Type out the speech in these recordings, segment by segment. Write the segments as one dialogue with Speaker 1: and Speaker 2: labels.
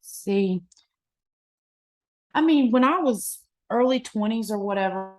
Speaker 1: See, I mean, when I was early 20s or whatever,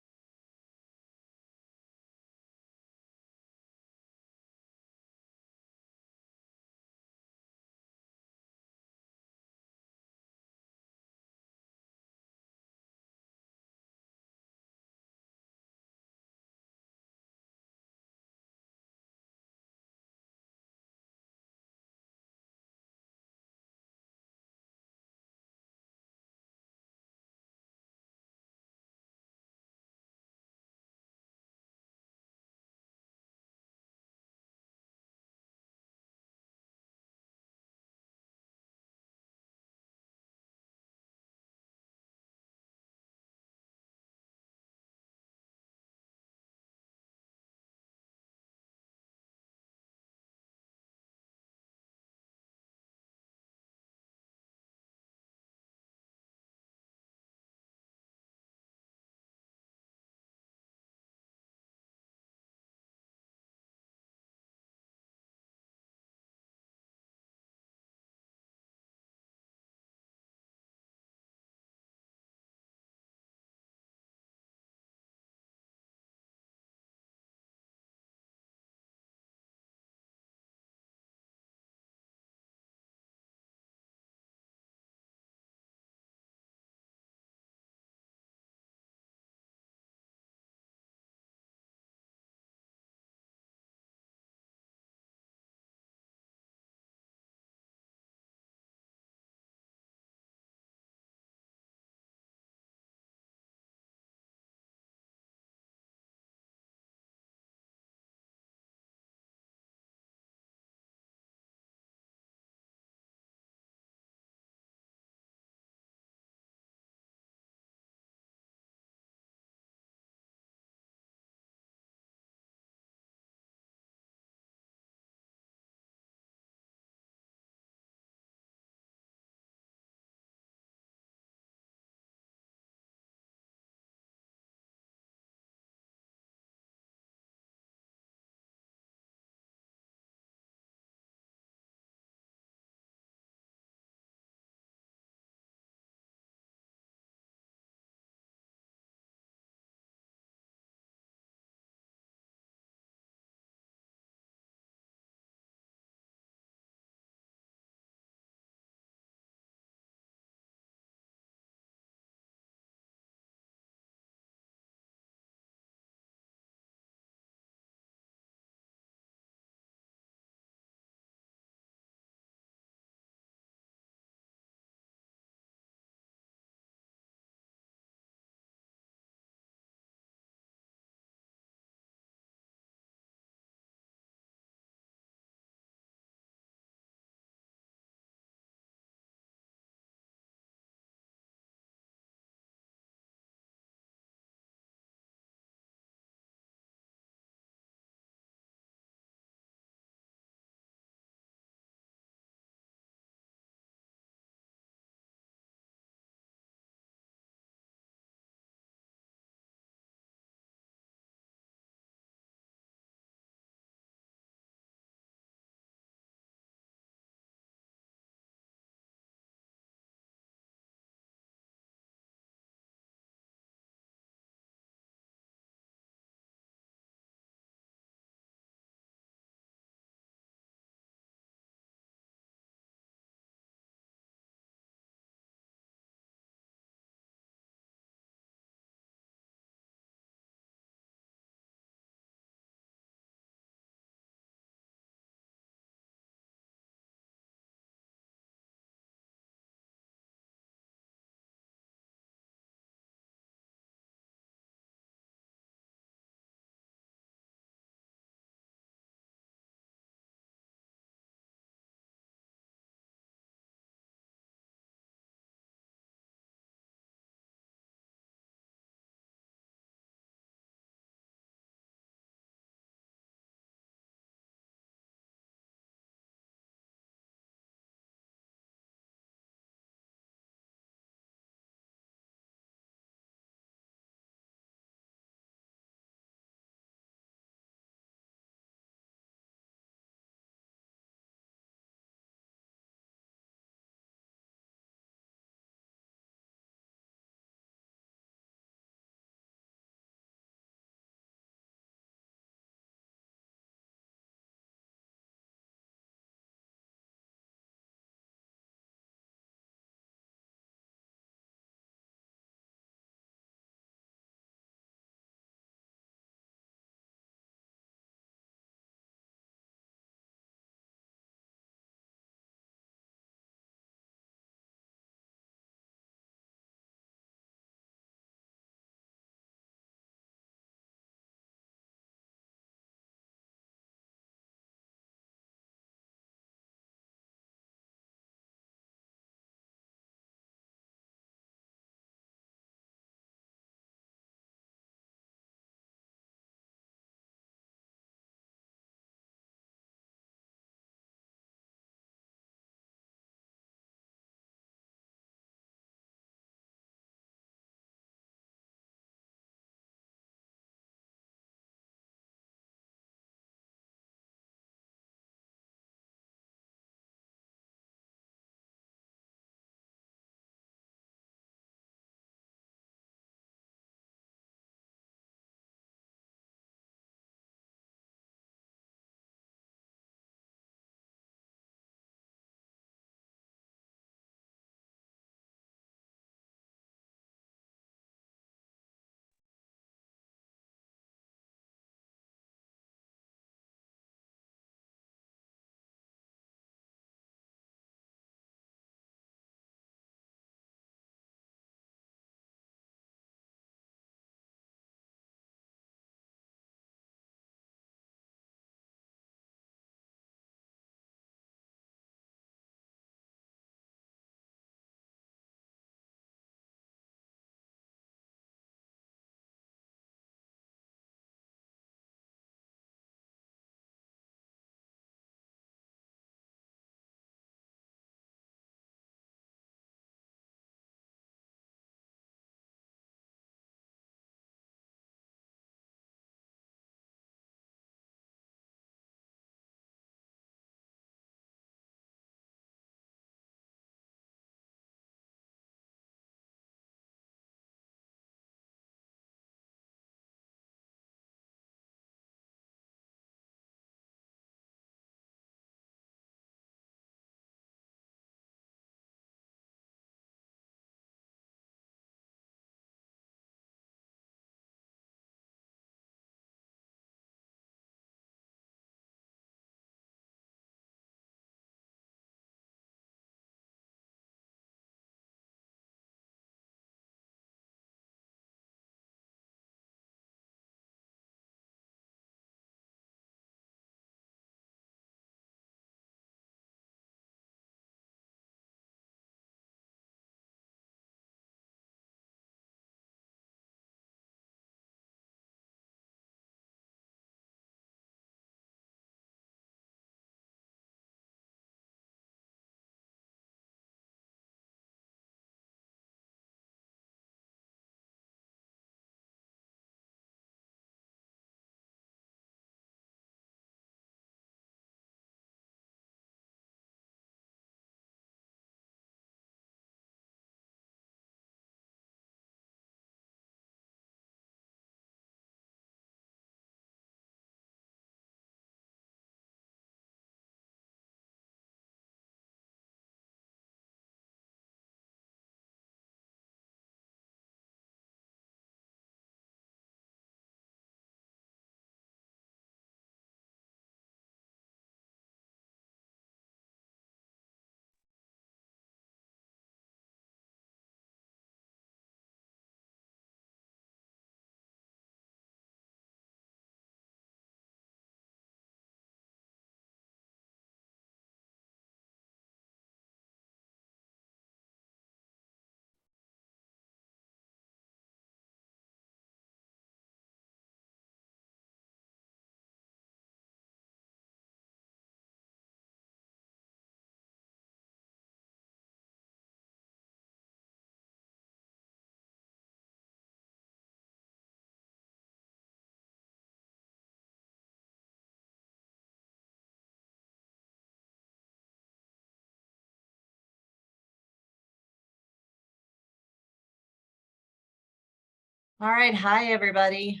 Speaker 2: All right. Hi, everybody.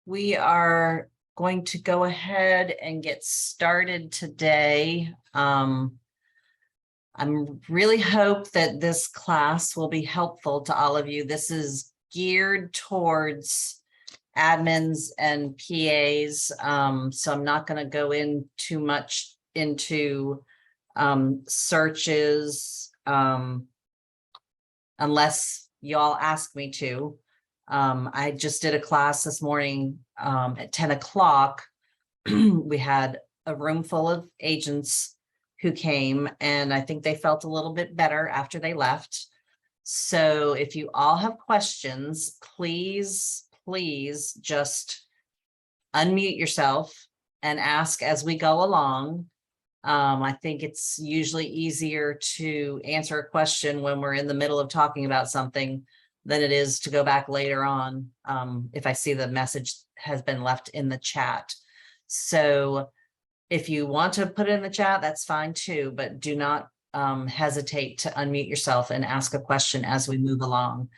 Speaker 2: We are going to go ahead and get started today. I'm really hope that this class will be helpful to all of you. This is geared towards admins and PAs. So I'm not going to go in too much into searches unless y'all ask me to. I just did a class this morning at 10 o'clock. We had a room full of agents who came, and I think they felt a little bit better after they left. So if you all have questions, please just unmute yourself and ask as we go along. I think it's usually easier to answer a question when we're in the middle of talking about something than it is to go back later on if I see the message has been left in the chat. So if you want to put it in the chat, that's fine too, but do not hesitate to unmute yourself and ask a question as we move along.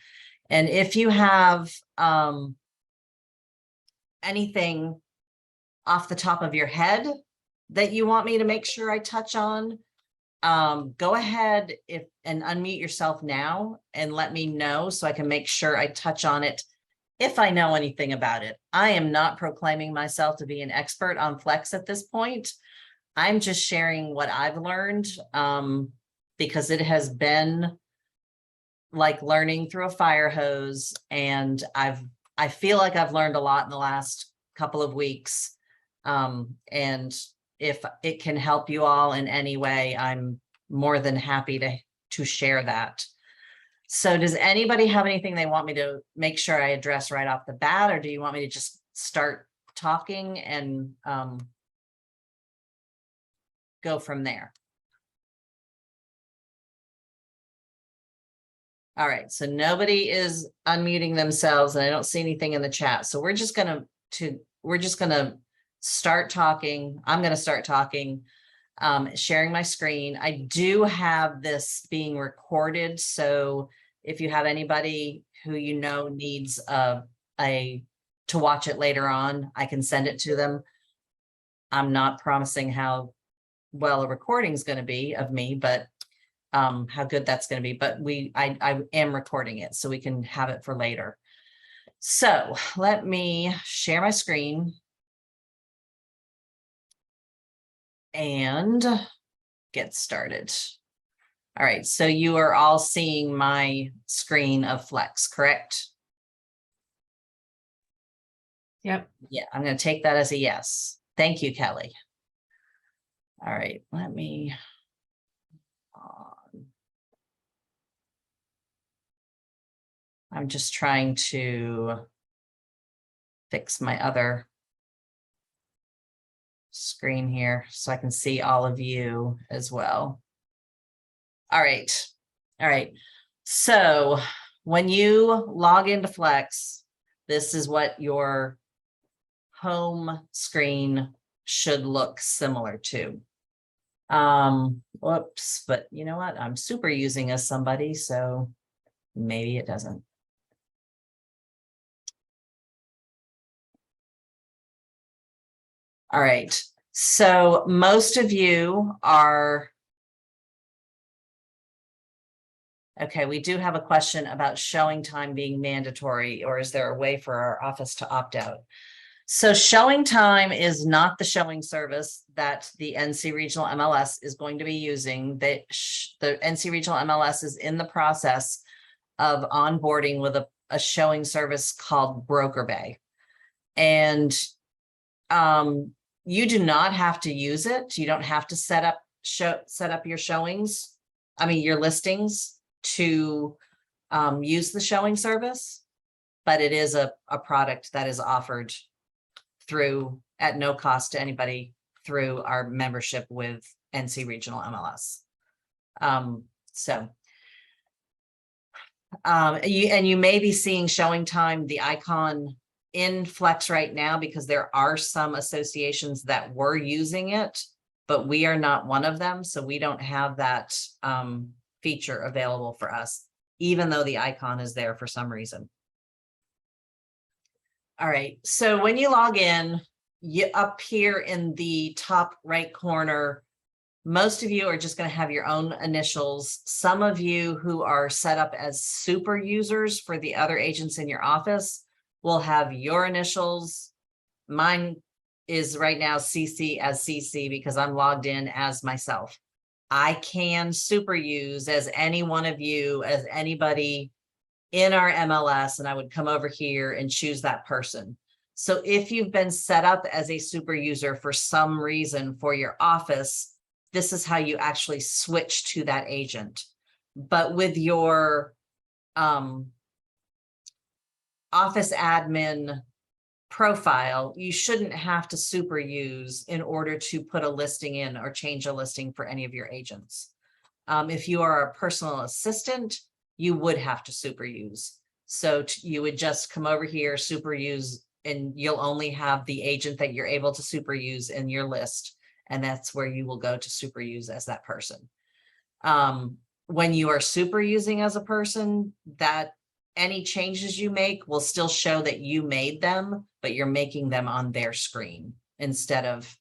Speaker 2: And if you have anything off the top of your head that you want me to make sure I touch on, go ahead and unmute yourself now and let me know so I can make sure I touch on it if I know anything about it. I am not proclaiming myself to be an expert on Flex at this point. I'm just sharing what I've learned because it has been like learning through a fire hose, and I feel like I've learned a lot in the last couple of weeks. And if it can help you all in any way, I'm more than happy to share that. So does anybody have anything they want me to make sure I address right off the bat, or do you want me to just start talking and go from there? All right, so nobody is unmuting themselves, and I don't see anything in the chat. So we're just gonna start talking. I'm going to start talking, sharing my screen. I do have this being recorded. So if you have anybody who you know needs to watch it later on, I can send it to them. I'm not promising how well a recording is going to be of me, but how good that's going to be. But I am recording it so we can have it for later. So let me share my screen and get started. All right, so you are all seeing my screen of Flex, correct?
Speaker 1: Yep.
Speaker 2: Yeah, I'm going to take that as a yes. Thank you, Kelly. All right, let me. I'm just trying to fix my other screen here so I can see all of you as well. All right. All right. So when you log into Flex, this is what your home screen should look similar to. Whoops, but you know what? I'm super using as somebody, so maybe it doesn't. All right. So most of you are. Okay, we do have a question about showing time being mandatory, or is there a way for our office to opt out? So showing time is not the showing service that the NC Regional MLS is going to be using. The NC Regional MLS is in the process of onboarding with a showing service called Broker Bay. And you do not have to use it. You don't have to set up your showings. I mean, your listings to use the showing service, but it is a product that is offered at no cost to anybody through our membership with NC Regional MLS. You may be seeing showing time, the icon in Flex right now, because there are some associations that were using it, but we are not one of them. So we don't have that feature available for us, even though the icon is there for some reason. All right, so when you log in, you up here in the top right corner, most of you are just going to have your own initials. Some of you who are set up as super users for the other agents in your office will have your initials. Mine is right now CC as CC because I'm logged in as myself. I can super use as any one of you, as anybody in our MLS, and I would come over here and choose that person. So if you've been set up as a super user for some reason for your office, this is how you actually switch to that agent. But with your office admin profile, you shouldn't have to super use in order to put a listing in or change a listing for any of your agents. If you are a personal assistant, you would have to super use. So you would just come over here, super use, and you'll only have the agent that you're able to super use in your list. And that's where you will go to super use as that person. When you are super using as a person, that any changes you make will still show that you made them, but you're making them on their screen instead of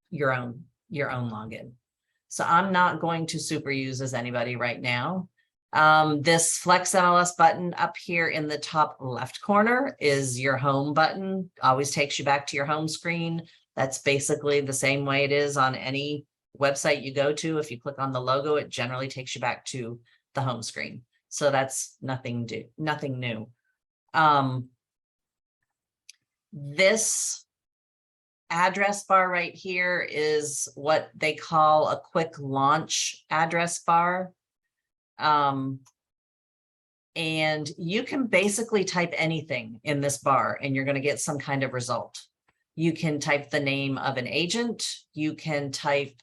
Speaker 2: your own login. So I'm not going to super use as anybody right now. This Flex MLS button up here in the top left corner is your home button. Always takes you back to your home screen. That's basically the same way it is on any website you go to. If you click on the logo, it generally takes you back to the home screen. So that's nothing new. This address bar right here is what they call a quick launch address bar. And you can basically type anything in this bar and you're going to get some kind of result. You can type the name of an agent. You can type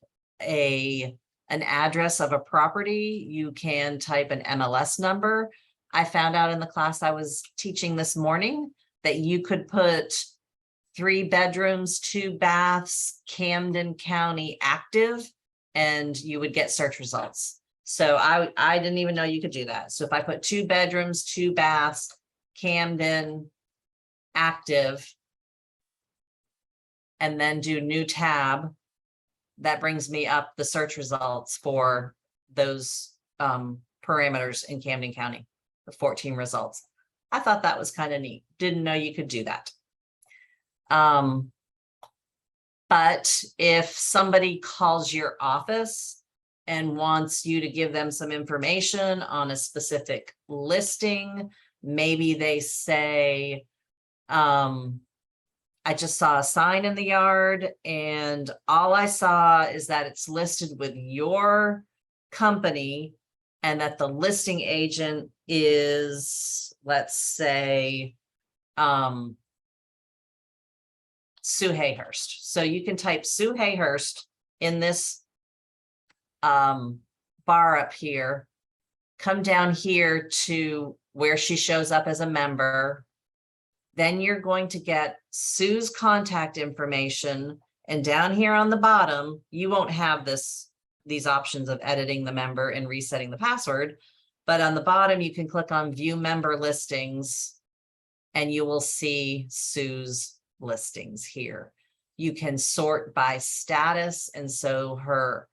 Speaker 2: an address of a property. You can type an MLS number. I found out in the class I was teaching this morning that you could put 3 bedrooms, 2 baths, Camden County active, and you would get search results. So I didn't even know you could do that. So if I put 2 bedrooms, 2 baths, Camden active, and then do new tab, that brings me up the search results for those parameters in Camden County, the 14 results. I thought that was kind of neat. Didn't know you could do that. But if somebody calls your office and wants you to give them some information on a specific listing, maybe they say, I just saw a sign in the yard and all I saw is that it's listed with your company and that the listing agent is, let's say, Sue Hayhurst. So you can type Sue Hayhurst in this bar up here, come down here to where she shows up as a member. Then you're going to get Sue's contact information. And down here on the bottom, you won't have these options of editing the member and resetting the password. But on the bottom, you can click on view member listings and you will see Sue's listings here. You can sort by status. And so her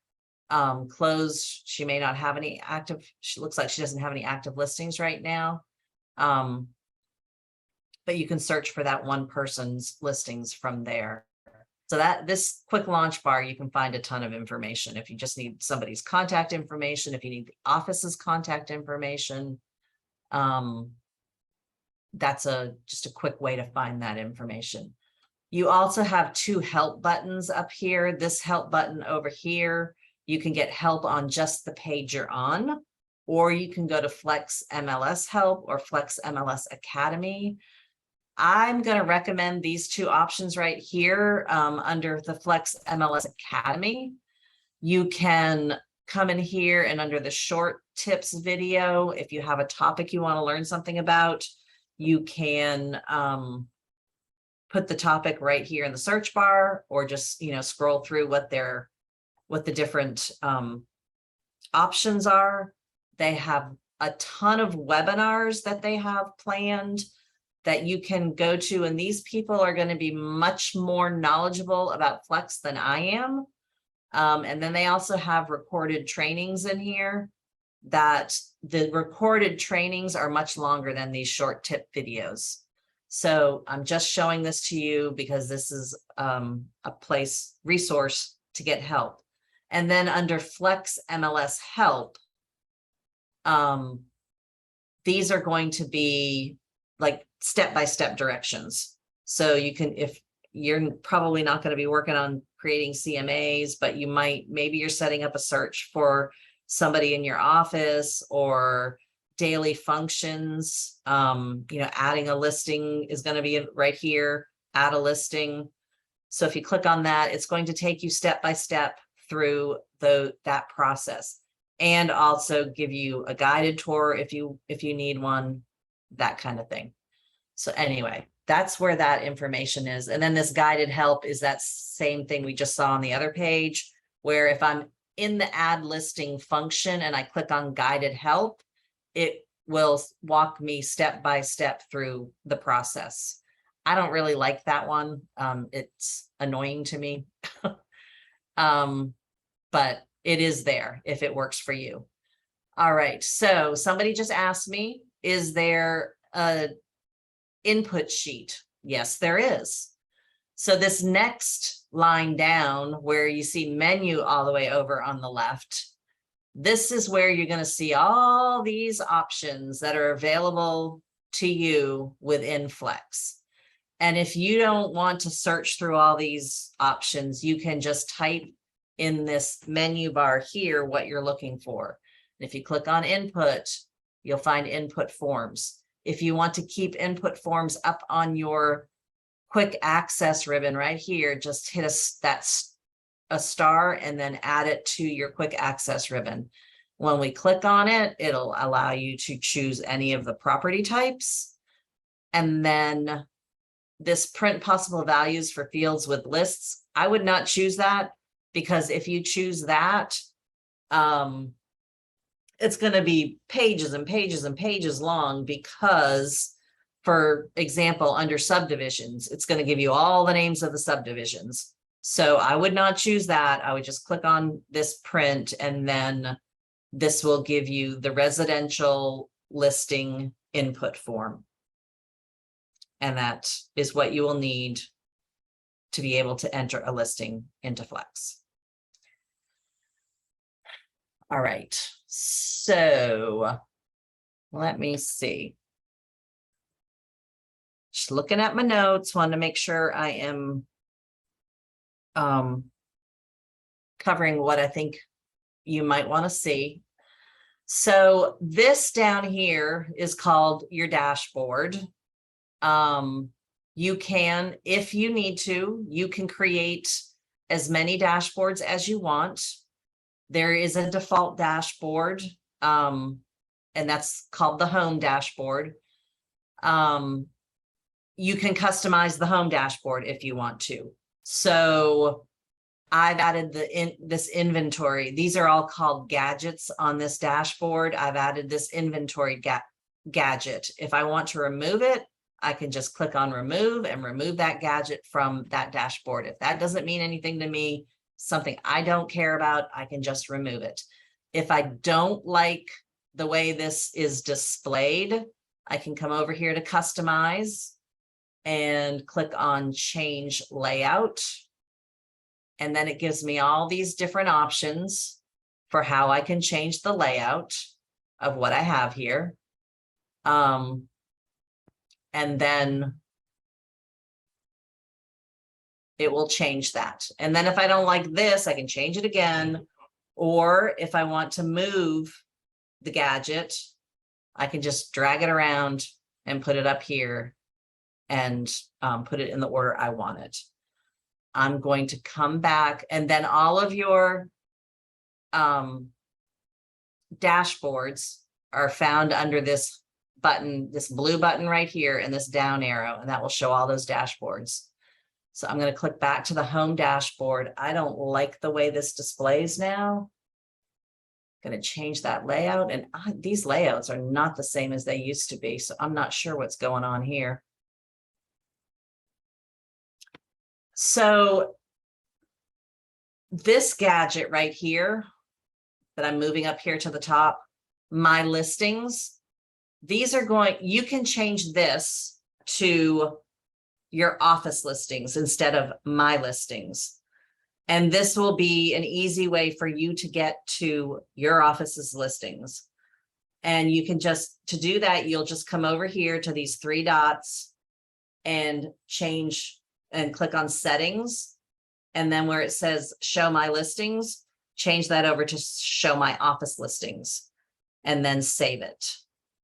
Speaker 2: closed, she may not have any active, she looks like she doesn't have any active listings right now. But you can search for that one person's listings from there. So that this quick launch bar, you can find a ton of information. If you just need somebody's contact information, if you need the office's contact information, that's just a quick way to find that information. You also have 2 help buttons up here. This help button over here, you can get help on just the page you're on, or you can go to Flex MLS Help or Flex MLS Academy. I'm going to recommend these 2 options right here under the Flex MLS Academy. You can come in here and under the short tips video, if you have a topic you want to learn something about, you can put the topic right here in the search bar, or just, scroll through what the different options are. They have a ton of webinars that they have planned that you can go to, and these people are going to be much more knowledgeable about Flex than I am. And then they also have recorded trainings in here, that the recorded trainings are much longer than these short tip videos. So I'm just showing this to you because this is a resource to get help. And then under Flex MLS help, these are going to be like step-by-step directions. So you can, if you're probably not going to be working on creating CMAs, but you might, maybe you're setting up a search for somebody in your office or daily functions. Adding a listing is going to be right here, add a listing. So if you click on that, it's going to take you step by step through that process, and also give you a guided tour if you need one, that kind of thing. So anyway, that's where that information is. And then this guided help is that same thing we just saw on the other page, where if I'm in the add listing function and I click on guided help, it will walk me step by step through the process. I don't really like that one. It's annoying to me. But it is there if it works for you. All right, so somebody just asked me, is there a input sheet? Yes, there is. So this next line down where you see menu all the way over on the left, this is where you're going to see all these options that are available to you within Flex. And if you don't want to search through all these options, you can just type in this menu bar here what you're looking for. And if you click on input, you'll find input forms. If you want to keep input forms up on your quick access ribbon right here, just hit a star and then add it to your quick access ribbon. When we click on it, it'll allow you to choose any of the property types. And then this print possible values for fields with lists, I would not choose that, because if you choose that, it's going to be pages and pages and pages long, because, for example, under subdivisions, it's going to give you all the names of the subdivisions. So I would not choose that. I would just click on this print, and then this will give you the residential listing input form. And that is what you will need to be able to enter a listing into Flex. All right, so let me see. Just looking at my notes, want to make sure I am covering what I think you might want to see. So this down here is called your dashboard. You can, if you need to, you can create as many dashboards as you want. There is a default dashboard, and that's called the home dashboard. You can customize the home dashboard if you want to. So I've added this inventory. These are all called gadgets on this dashboard. I've added this inventory gadget. If I want to remove it, I can just click on remove and remove that gadget from that dashboard. If that doesn't mean anything to me, something I don't care about, I can just remove it. If I don't like the way this is displayed, I can come over here to customize and click on change layout. And then it gives me all these different options for how I can change the layout of what I have here. And then it will change that. And then if I don't like this, I can change it again. Or if I want to move the gadget, I can just drag it around and put it up here and put it in the order I want it. I'm going to come back, and then all of your dashboards are found under this button, this blue button right here, and this down arrow, and that will show all those dashboards. So I'm going to click back to the home dashboard. I don't like the way this displays now. Going to change that layout, and these layouts are not the same as they used to be, so I'm not sure what's going on here. So this gadget right here that I'm moving up here to the top, my listings, these are going, you can change this to your office listings instead of my listings. And this will be an easy way for you to get to your office's listings. And you can just, to do that, you'll just come over here to these three dots and change and click on settings. And then where it says show my listings, change that over to show my office listings, and then save it.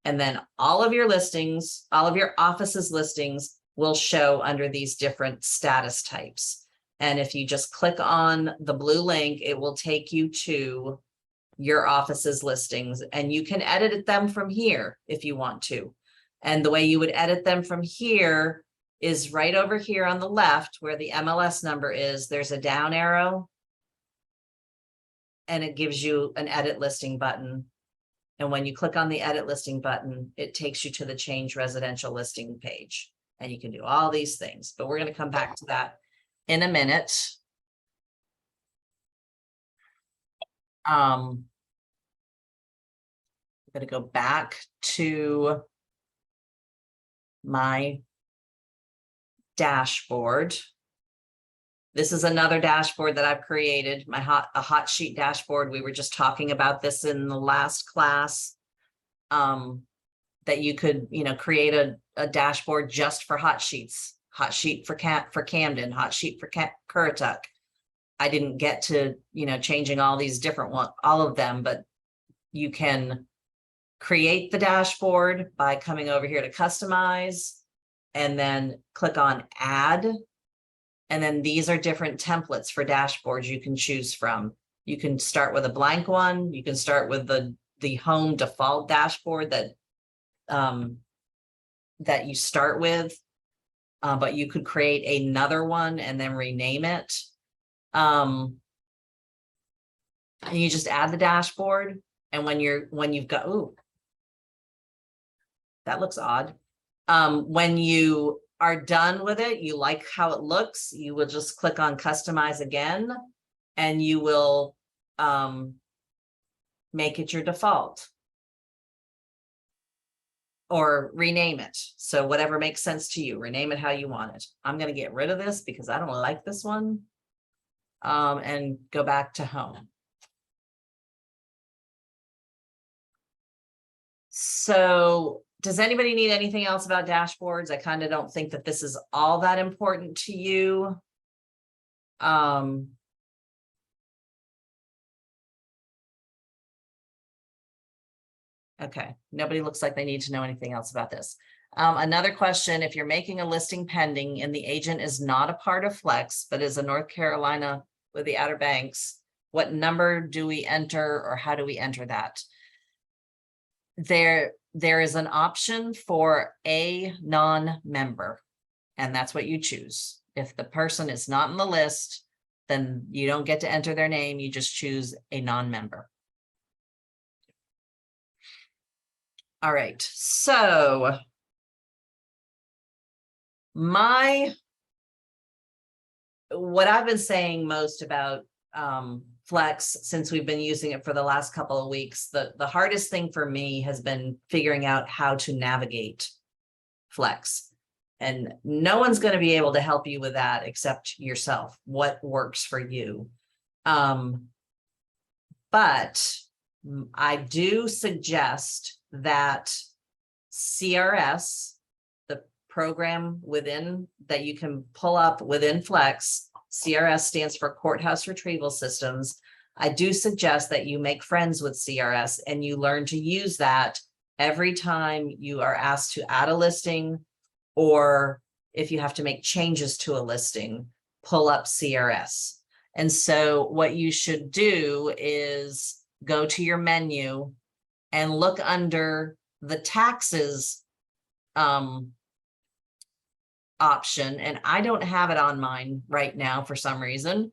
Speaker 2: And then all of your listings, all of your office's listings will show under these different status types. And if you just click on the blue link, it will take you to your office's listings, and you can edit them from here if you want to. And the way you would edit them from here is right over here on the left where the MLS number is. There's a down arrow and it gives you an edit listing button. And when you click on the edit listing button, it takes you to the change residential listing page, and you can do all these things, but we're going to come back to that in a minute. I'm going to go back to my dashboard. This is another dashboard that I've created, a hot sheet dashboard. We were just talking about this in the last class, that you could, create a dashboard just for hot sheets, hot sheet for Camden, hot sheet for Currituck. I didn't get to, changing all these different all of them, but you can create the dashboard by coming over here to customize and then click on add. And then these are different templates for dashboards you can choose from. You can start with a blank one. You can start with the home default dashboard that you start with, but you could create another one and then rename it. And you just add the dashboard. And when you've got, ooh, that looks odd. When you are done with it, you like how it looks, you will just click on customize again, and you will make it your default or rename it. So whatever makes sense to you, rename it how you want it. I'm going to get rid of this because I don't like this one, and go back to home. So does anybody need anything else about dashboards? I kind of don't think that this is all that important to you. Okay, nobody looks like they need to know anything else about this. Another question, if you're making a listing pending and the agent is not a part of Flex, but is a North Carolina with the Outer Banks, what number do we enter, or how do we enter that? There is an option for a non-member, and that's what you choose. If the person is not in the list, then you don't get to enter their name. You just choose a non-member. All right, so what I've been saying most about Flex since we've been using it for the last couple of weeks, the hardest thing for me has been figuring out how to navigate Flex. And no one's going to be able to help you with that except yourself, what works for you. But I do suggest that CRS, the program within that you can pull up within Flex, CRS stands for Courthouse Retrieval Systems. I do suggest that you make friends with CRS and you learn to use that every time you are asked to add a listing, or if you have to make changes to a listing, pull up CRS. And so what you should do is go to your menu and look under the taxes option. And I don't have it on mine right now for some reason,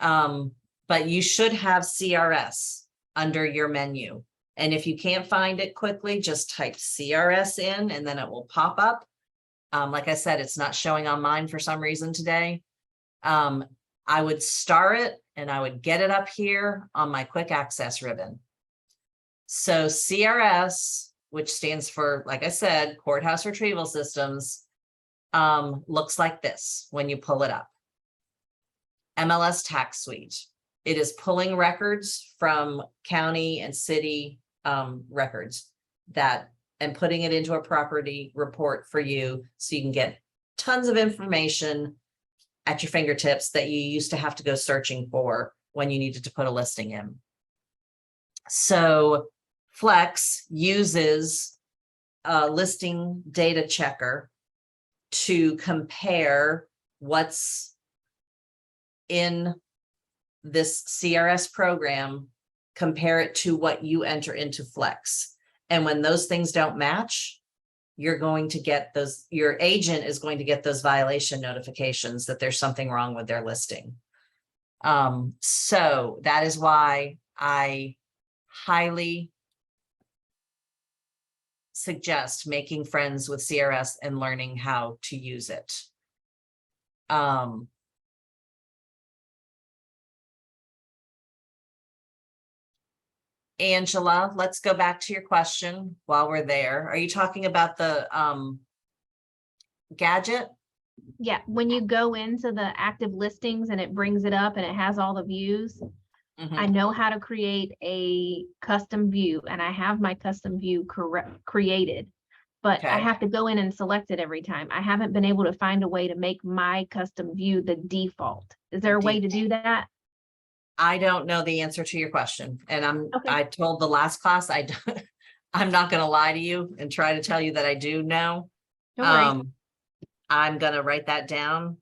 Speaker 2: but you should have CRS. under your menu. And if you can't find it quickly, just type CRS in and then it will pop up. Like I said, it's not showing on mine for some reason today. I would star it and I would get it up here on my quick access ribbon. So CRS, which stands for, like I said, Courthouse Retrieval Systems, looks like this when you pull it up. MLS Tax Suite. It is pulling records from county and city records and putting it into a property report for you so you can get tons of information at your fingertips that you used to have to go searching for when you needed to put a listing in. So Flex uses a listing data checker to compare what's in this CRS program, compare it to what you enter into Flex. And when those things don't match, you're going to get those, your agent is going to get those violation notifications that there's something wrong with their listing. So that is why I highly suggest making friends with CRS and learning how to use it. Angela, let's go back to your question while we're there. Are you talking about the gadget?
Speaker 3: Yeah, when you go into the active listings and it brings it up and it has all the views, I know how to create a custom view, and I have my custom view created, but I
Speaker 2: Okay.
Speaker 3: have to go in and select it every time. I haven't been able to find a way to make my custom view the default. Is there a way to do that?
Speaker 2: I don't know the answer to your question, and
Speaker 3: Okay.
Speaker 2: I told the last class I'm not going to lie to you and try to tell you that I do know.
Speaker 3: No worries.
Speaker 2: I'm going to write that down.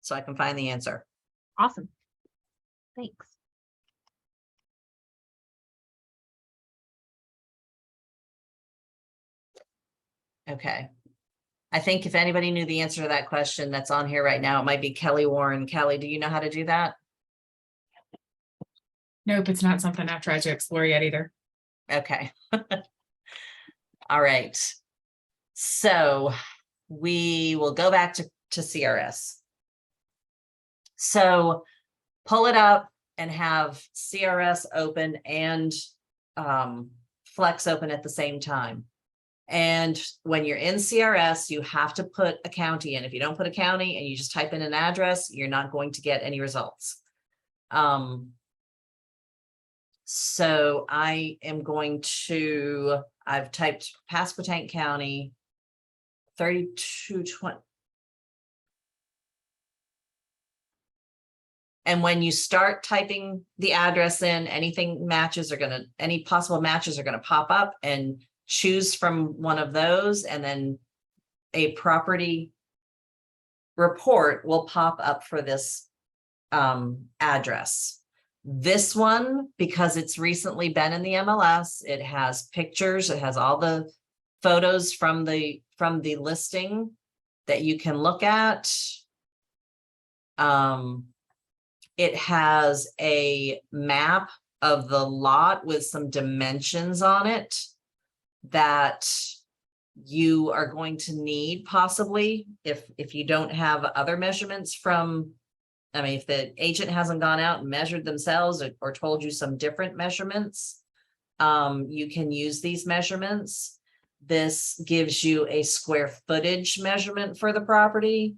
Speaker 2: So I can find the answer.
Speaker 3: Awesome. Thanks.
Speaker 2: Okay. I think if anybody knew the answer to that question that's on here right now, it might be Kelly Warren. Kelly, do you know how to do that?
Speaker 4: Nope, it's not something I've tried to explore yet either.
Speaker 2: Okay. All right. So we will go back to CRS. So pull it up and have CRS open and Flex open at the same time. And when you're in CRS, you have to put a county in. If you don't put a county and you just type in an address, you're not going to get any results. So I am going to, I've typed Pasquotank County, 3220. And when you start typing the address in, any possible matches are gonna pop up, and choose from one of those, and then a property report will pop up for this address. This one, because it's recently been in the MLS, it has pictures, it has all the photos from the listing that you can look at. It has a map of the lot with some dimensions on it that you are going to need possibly if you don't have other measurements from, I mean, if the agent hasn't gone out and measured themselves or told you some different measurements, you can use these measurements. This gives you a square footage measurement for the property.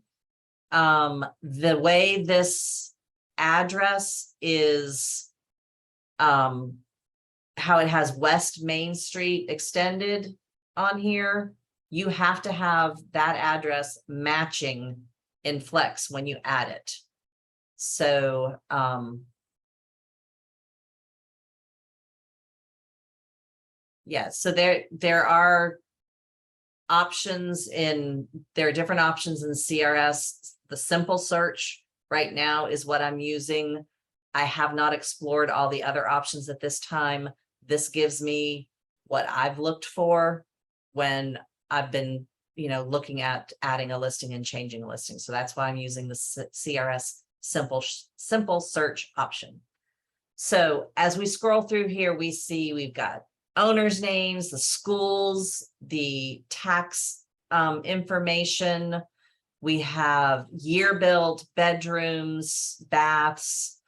Speaker 2: The way this address is, how it has West Main Street extended on here, you have to have that address matching in Flex when you add it. So, yeah, so there are options there are different options in CRS. The simple search right now is what I'm using. I have not explored all the other options at this time. This gives me what I've looked for when I've been, looking at adding a listing and changing a listing. So that's why I'm using the CRS simple search option. So as we scroll through here, we see we've got owners' names, the schools, the tax information. We have year built, bedrooms, baths,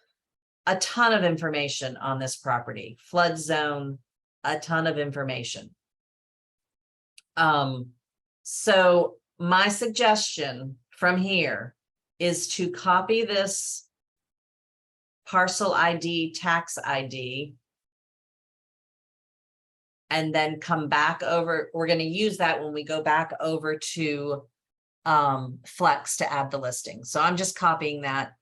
Speaker 2: a ton of information on this property, flood zone, a ton of information. So my suggestion from here is to copy this parcel ID, tax ID, and then come back over. We're going to use that when we go back over to Flex to add the listing. So I'm just copying that.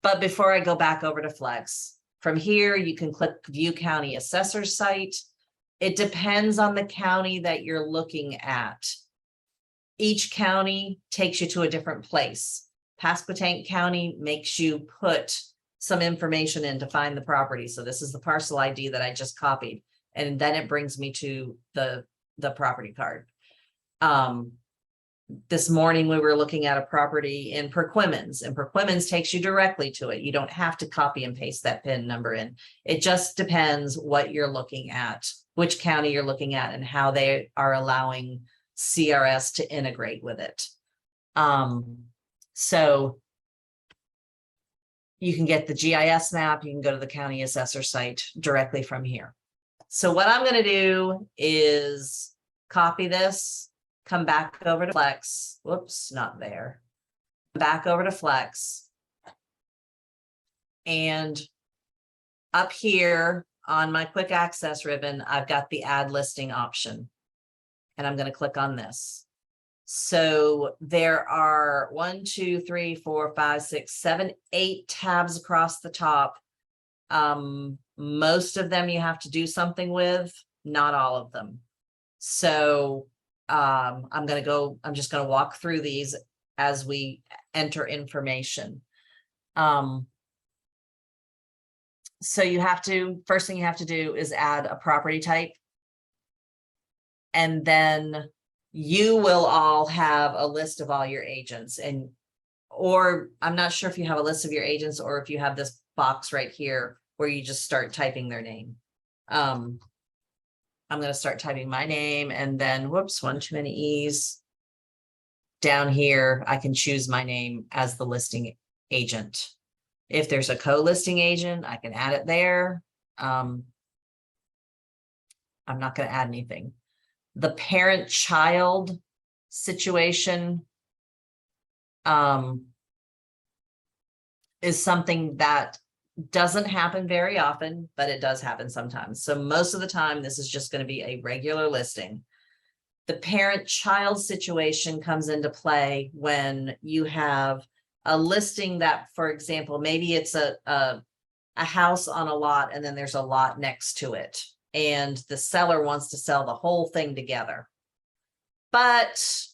Speaker 2: But before I go back over to Flex, from here, you can click View County Assessor Site. It depends on the county that you're looking at. Each county takes you to a different place. Pasquotank County makes you put some information in to find the property. So this is the parcel ID that I just copied. And then it brings me to the property card. This morning we were looking at a property in Perquimans, and Perquimans takes you directly to it. You don't have to copy and paste that PIN number in. It just depends what you're looking at, which county you're looking at, and how they are allowing CRS to integrate with it. So you can get the GIS map, you can go to the county assessor site directly from here. So what I'm going to do is copy this, come back over to Flex. Whoops, not there. Back over to Flex. And up here on my quick access ribbon, I've got the add listing option. And I'm going to click on this. So there are 1, 2, 3, 4, 5, 6, 7, 8 tabs across the top. Most of them you have to do something with, not all of them. So I'm just going to walk through these as we enter information. So you have to, first thing you have to do is add a property type. And then you will all have a list of all your agents, or I'm not sure if you have a list of your agents or if you have this box right here where you just start typing their name. I'm going to start typing my name, and then whoops, one too many E's. Down here, I can choose my name as the listing agent. If there's a co-listing agent, I can add it there. I'm not going to add anything. The parent-child situation is something that doesn't happen very often, but it does happen sometimes. So most of the time, this is just going to be a regular listing. The parent-child situation comes into play when you have a listing that, for example, maybe it's a house on a lot and then there's a lot next to it, and the seller wants to sell the whole thing together. But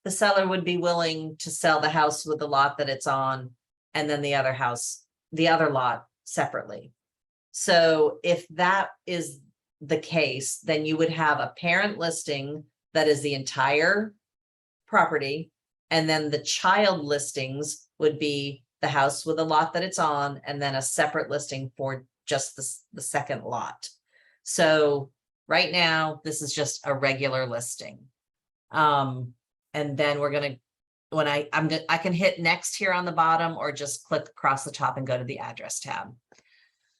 Speaker 2: the seller would be willing to sell the house with the lot that it's on, and then the other lot separately. So if that is the case, then you would have a parent listing that is the entire property, and then the child listings would be the house with the lot that it's on, and then a separate listing for just the second lot. So right now, this is just a regular listing. And then we're going to, when I can hit next here on the bottom, or just click across the top and go to the address tab.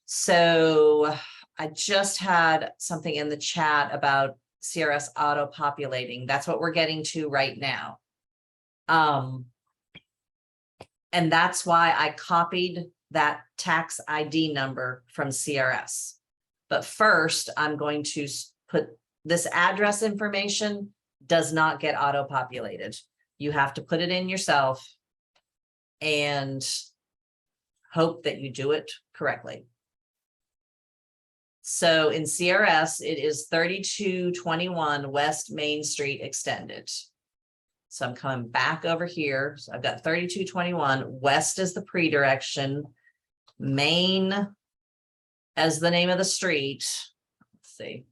Speaker 2: So I just had something in the chat about CRS auto populating. That's what we're getting to right now. And that's why I copied that tax ID number from CRS. But first, I'm going to put this address information does not get auto populated. You have to put it in yourself and hope that you do it correctly. So in CRS, it is 3221 West Main Street Extended. So I'm coming back over here. So I've got 3221. West is the pre-direction. Main as the name of the street. Let's see.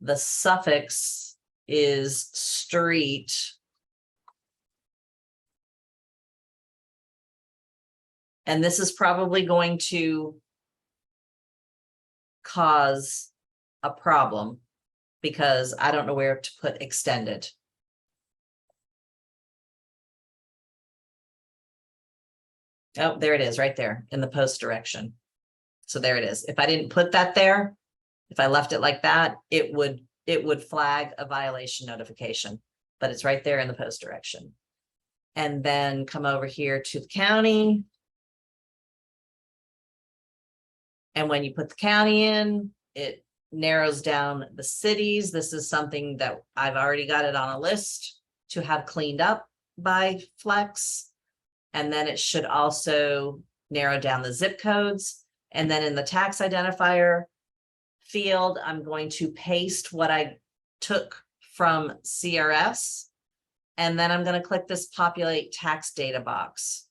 Speaker 2: The suffix is street. And this is probably going to cause a problem because I don't know where to put extended. Oh, there it is right there in the post direction. So there it is. If I didn't put that there, if I left it like that, it would flag a violation notification, but it's right there in the post direction. And then come over here to the county. And when you put the county in, it narrows down the cities. This is something that I've already got it on a list to have cleaned up by Flex. And then it should also narrow down the zip codes. And then in the tax identifier field, I'm going to paste what I took from CRS. And then I'm going to click this populate tax data box.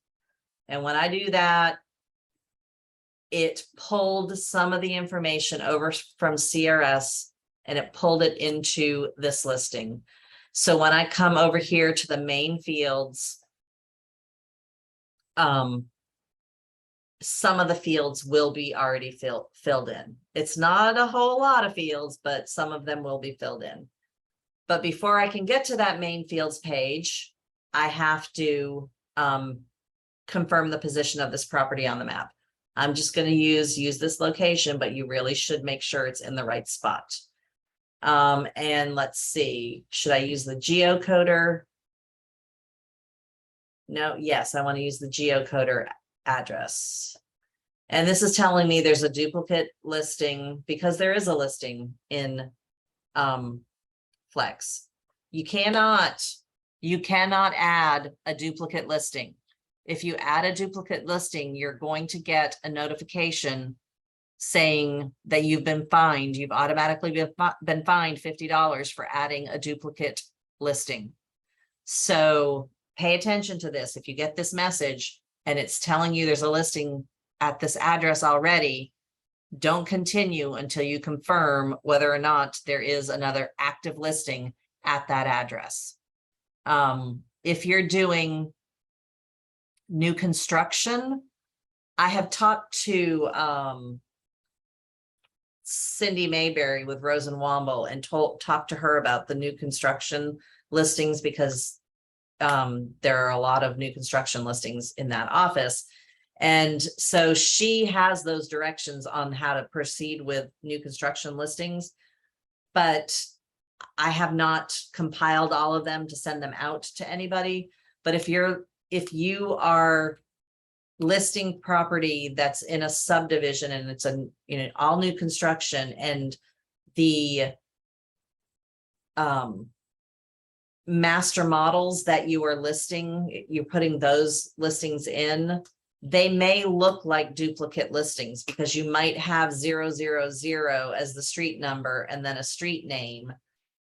Speaker 2: And when I do that, it pulled some of the information over from CRS and it pulled it into this listing. So when I come over here to the main fields, some of the fields will be already filled in. It's not a whole lot of fields, but some of them will be filled in. But before I can get to that main fields page, I have to confirm the position of this property on the map. I'm just going to use this location, but you really should make sure it's in the right spot. And let's see, should I use the geocoder? No, yes, I want to use the geocoder address. And this is telling me there's a duplicate listing because there is a listing in Flex. You cannot add a duplicate listing. If you add a duplicate listing, you're going to get a notification saying that you've been fined. You've automatically been fined $50 for adding a duplicate listing. So pay attention to this. If you get this message and it's telling you there's a listing at this address already, don't continue until you confirm whether or not there is another active listing at that address. If you're doing new construction, I have talked to Cindy Mayberry with Rose and Womble and talked to her about the new construction listings because there are a lot of new construction listings in that office. And so she has those directions on how to proceed with new construction listings, but I have not compiled all of them to send them out to anybody. But if you are listing property that's in a subdivision and it's all new construction and the master models that you are listing, you're putting those listings in, they may look like duplicate listings because you might have 000 as the street number and then a street name.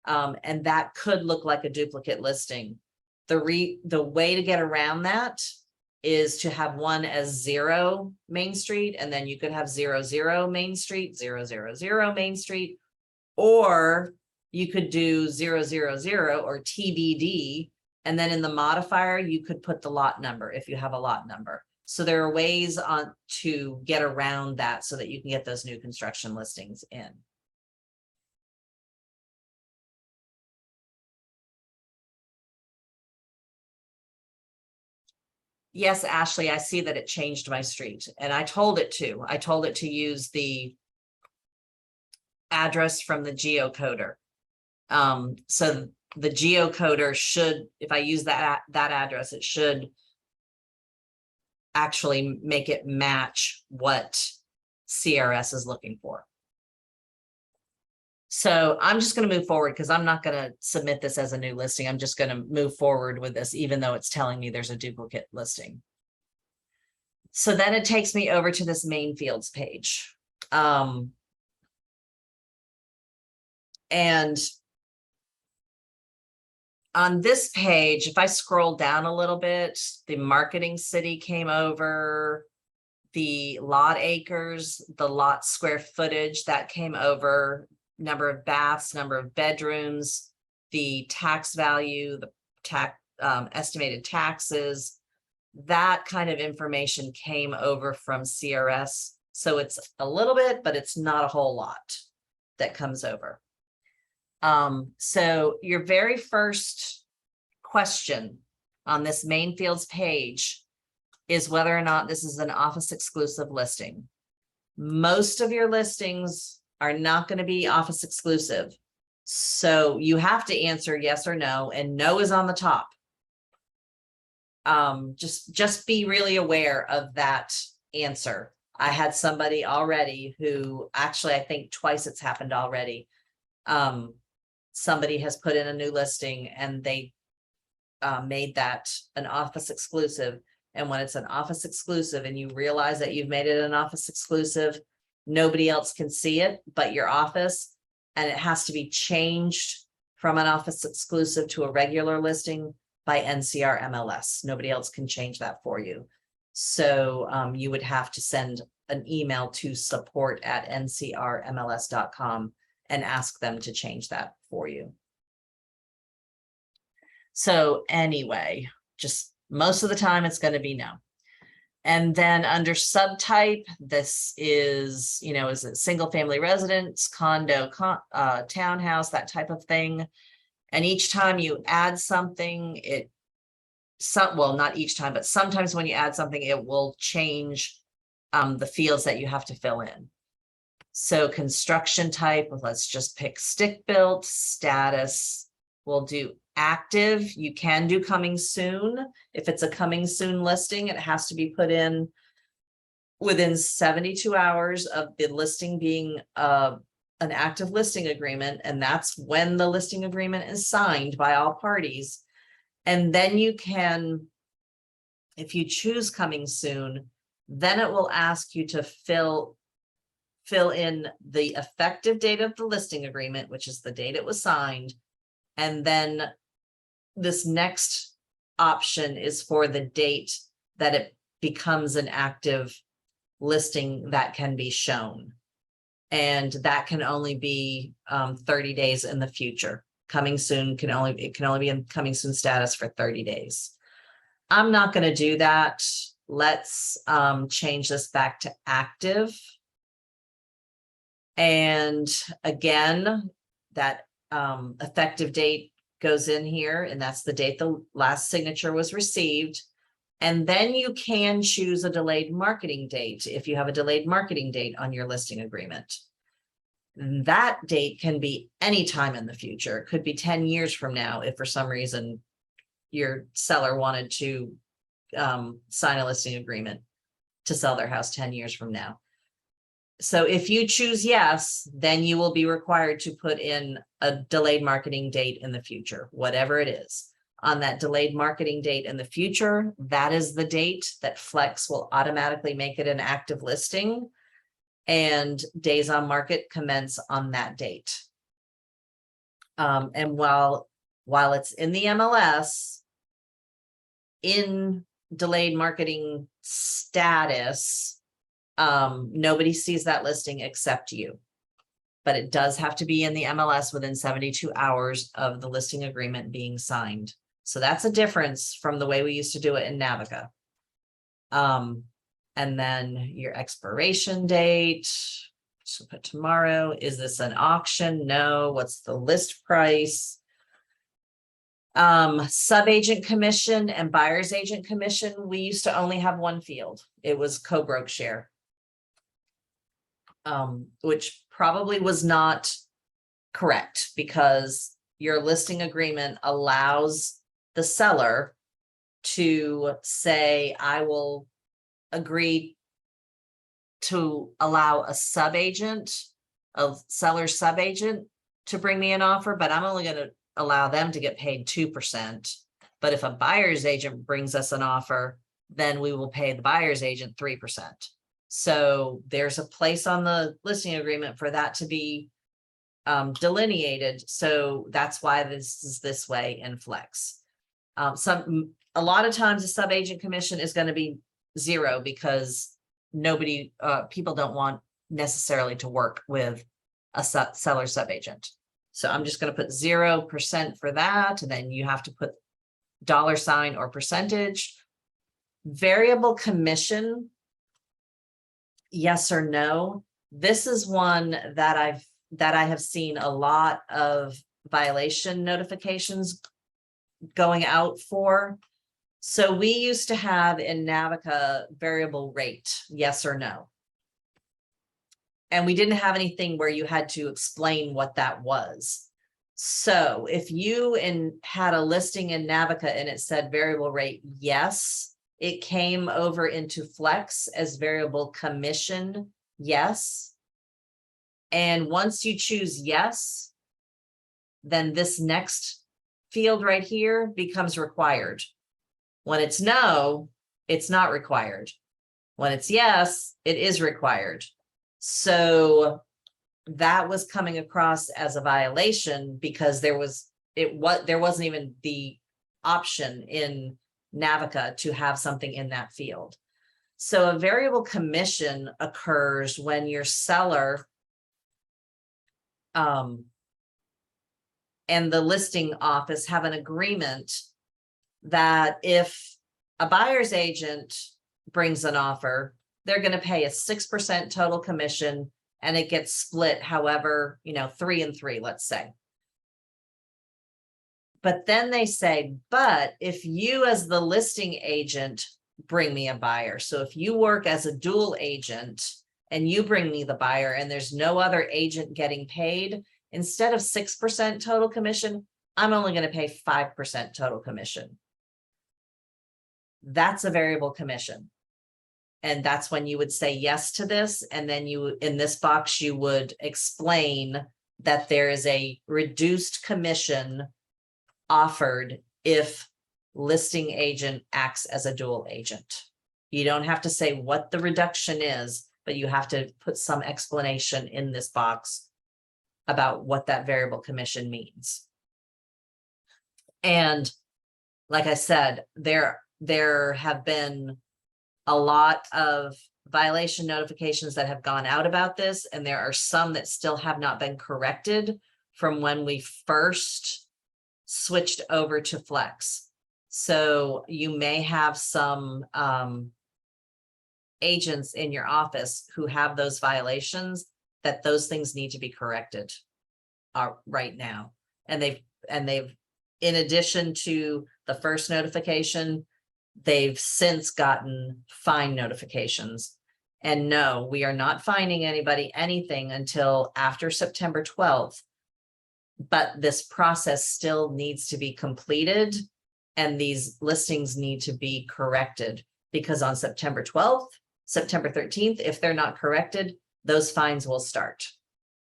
Speaker 2: And that could look like a duplicate listing. The way to get around that is to have one as 0 Main Street, and then you could have 00 Main Street, 000 Main Street, or you could do 000 or TBD, and then in the modifier, you could put the lot number if you have a lot number. So there are ways to get around that so that you can get those new construction listings in. Yes, Ashley, I see that it changed my street and I told it to use the address from the geocoder. So the geocoder should, if I use that address, it should actually make it match what CRS is looking for. So I'm just going to move forward because I'm not going to submit this as a new listing. I'm just going to move forward with this, even though it's telling me there's a duplicate listing. So then it takes me over to this main fields page. And on this page, if I scroll down a little bit, the marketing city came over, the lot acres, the lot square footage that came over, number of baths, number of bedrooms, the tax value, the estimated taxes, that kind of information came over from CRS. So it's a little bit, but it's not a whole lot that comes over. So your very first question on this main fields page is whether or not this is an office exclusive listing. Most of your listings are not going to be office exclusive. So you have to answer yes or no, and no is on the top. Just be really aware of that answer. I had somebody already who actually, I think twice it's happened already. Somebody has put in a new listing and they made that an office exclusive. And when it's an office exclusive and you realize that you've made it an office exclusive, nobody else can see it but your office, and it has to be changed from an office exclusive to a regular listing by NCR MLS. Nobody else can change that for you. So you would have to send an email to support@ncrmls.com and ask them to change that for you. So anyway, just most of the time it's going to be no. And then under subtype, this is, you know, is it single family residence, condo, townhouse, that type of thing. And each time you add something, well, not each time, but sometimes when you add something, it will change the fields that you have to fill in. So construction type, let's just pick stick built. Status, we'll do active. You can do coming soon. If it's a coming soon listing, it has to be put in within 72 hours of the listing being an active listing agreement. And that's when the listing agreement is signed by all parties. And then you can, if you choose coming soon, then it will ask you to fill in the effective date of the listing agreement, which is the date it was signed. And then this next option is for the date that it becomes an active listing that can be shown. And that can only be 30 days in the future. Coming soon it can only be in coming soon status for 30 days. I'm not going to do that. Let's change this back to active. And again, that effective date goes in here, and that's the date the last signature was received. And then you can choose a delayed marketing date if you have a delayed marketing date on your listing agreement. That date can be any time in the future. It could be 10 years from now if for some reason your seller wanted to sign a listing agreement to sell their house 10 years from now. So if you choose yes, then you will be required to put in a delayed marketing date in the future, whatever it is. On that delayed marketing date in the future, that is the date that Flex will automatically make it an active listing, and days on market commence on that date. And while it's in the MLS, in delayed marketing status, nobody sees that listing except you, but it does have to be in the MLS within 72 hours of the listing agreement being signed. So that's a difference from the way we used to do it in Naviga. And then your expiration date, so put tomorrow. Is this an auction? No. What's the list price? Sub-agent commission and buyer's agent commission, we used to only have one field. It was co-broke share. Which probably was not correct, because your listing agreement allows the seller to say, I will agree to allow a sub-agent, a seller sub-agent to bring me an offer, but I'm only going to allow them to get paid 2%. But if a buyer's agent brings us an offer, then we will pay the buyer's agent 3%. So there's a place on the listing agreement for that to be delineated. So that's why this is this way in Flex. A lot of times the sub-agent commission is going to be 0 because people don't want necessarily to work with a seller sub-agent. So I'm just going to put 0% for that. And then you have to put $ or percentage. Variable commission, yes or no. This is one that I have seen a lot of violation notifications going out for. So we used to have in Navica variable rate, yes or no. And we didn't have anything where you had to explain what that was. So if you had a listing in Navica and it said variable rate, yes, it came over into Flex as variable commission, yes. And once you choose yes, then this next field right here becomes required. When it's no, it's not required. When it's yes, it is required. So that was coming across as a violation because there wasn't even the option in Navica to have something in that field. So a variable commission occurs when your seller and the listing office have an agreement that if a buyer's agent brings an offer, they're going to pay a 6% total commission, and it gets split however, 3 and 3, let's say. But then they say, but if you as the listing agent bring me a buyer, so if you work as a dual agent and you bring me the buyer and there's no other agent getting paid, instead of 6% total commission, I'm only going to pay 5% total commission. That's a variable commission. And that's when you would say yes to this. And then you, in this box, you would explain that there is a reduced commission offered if listing agent acts as a dual agent. You don't have to say what the reduction is, but you have to put some explanation in this box about what that variable commission means. And like I said, there have been a lot of violation notifications that have gone out about this, and there are some that still have not been corrected from when we first switched over to Flex. So you may have some agents in your office who have those violations, that those things need to be corrected right now. And they've, in addition to the first notification, they've since gotten fine notifications. And no, we are not fining anybody anything until after September 12th. But this process still needs to be completed, and these listings need to be corrected, because on September 12th, September 13th, if they're not corrected, those fines will start.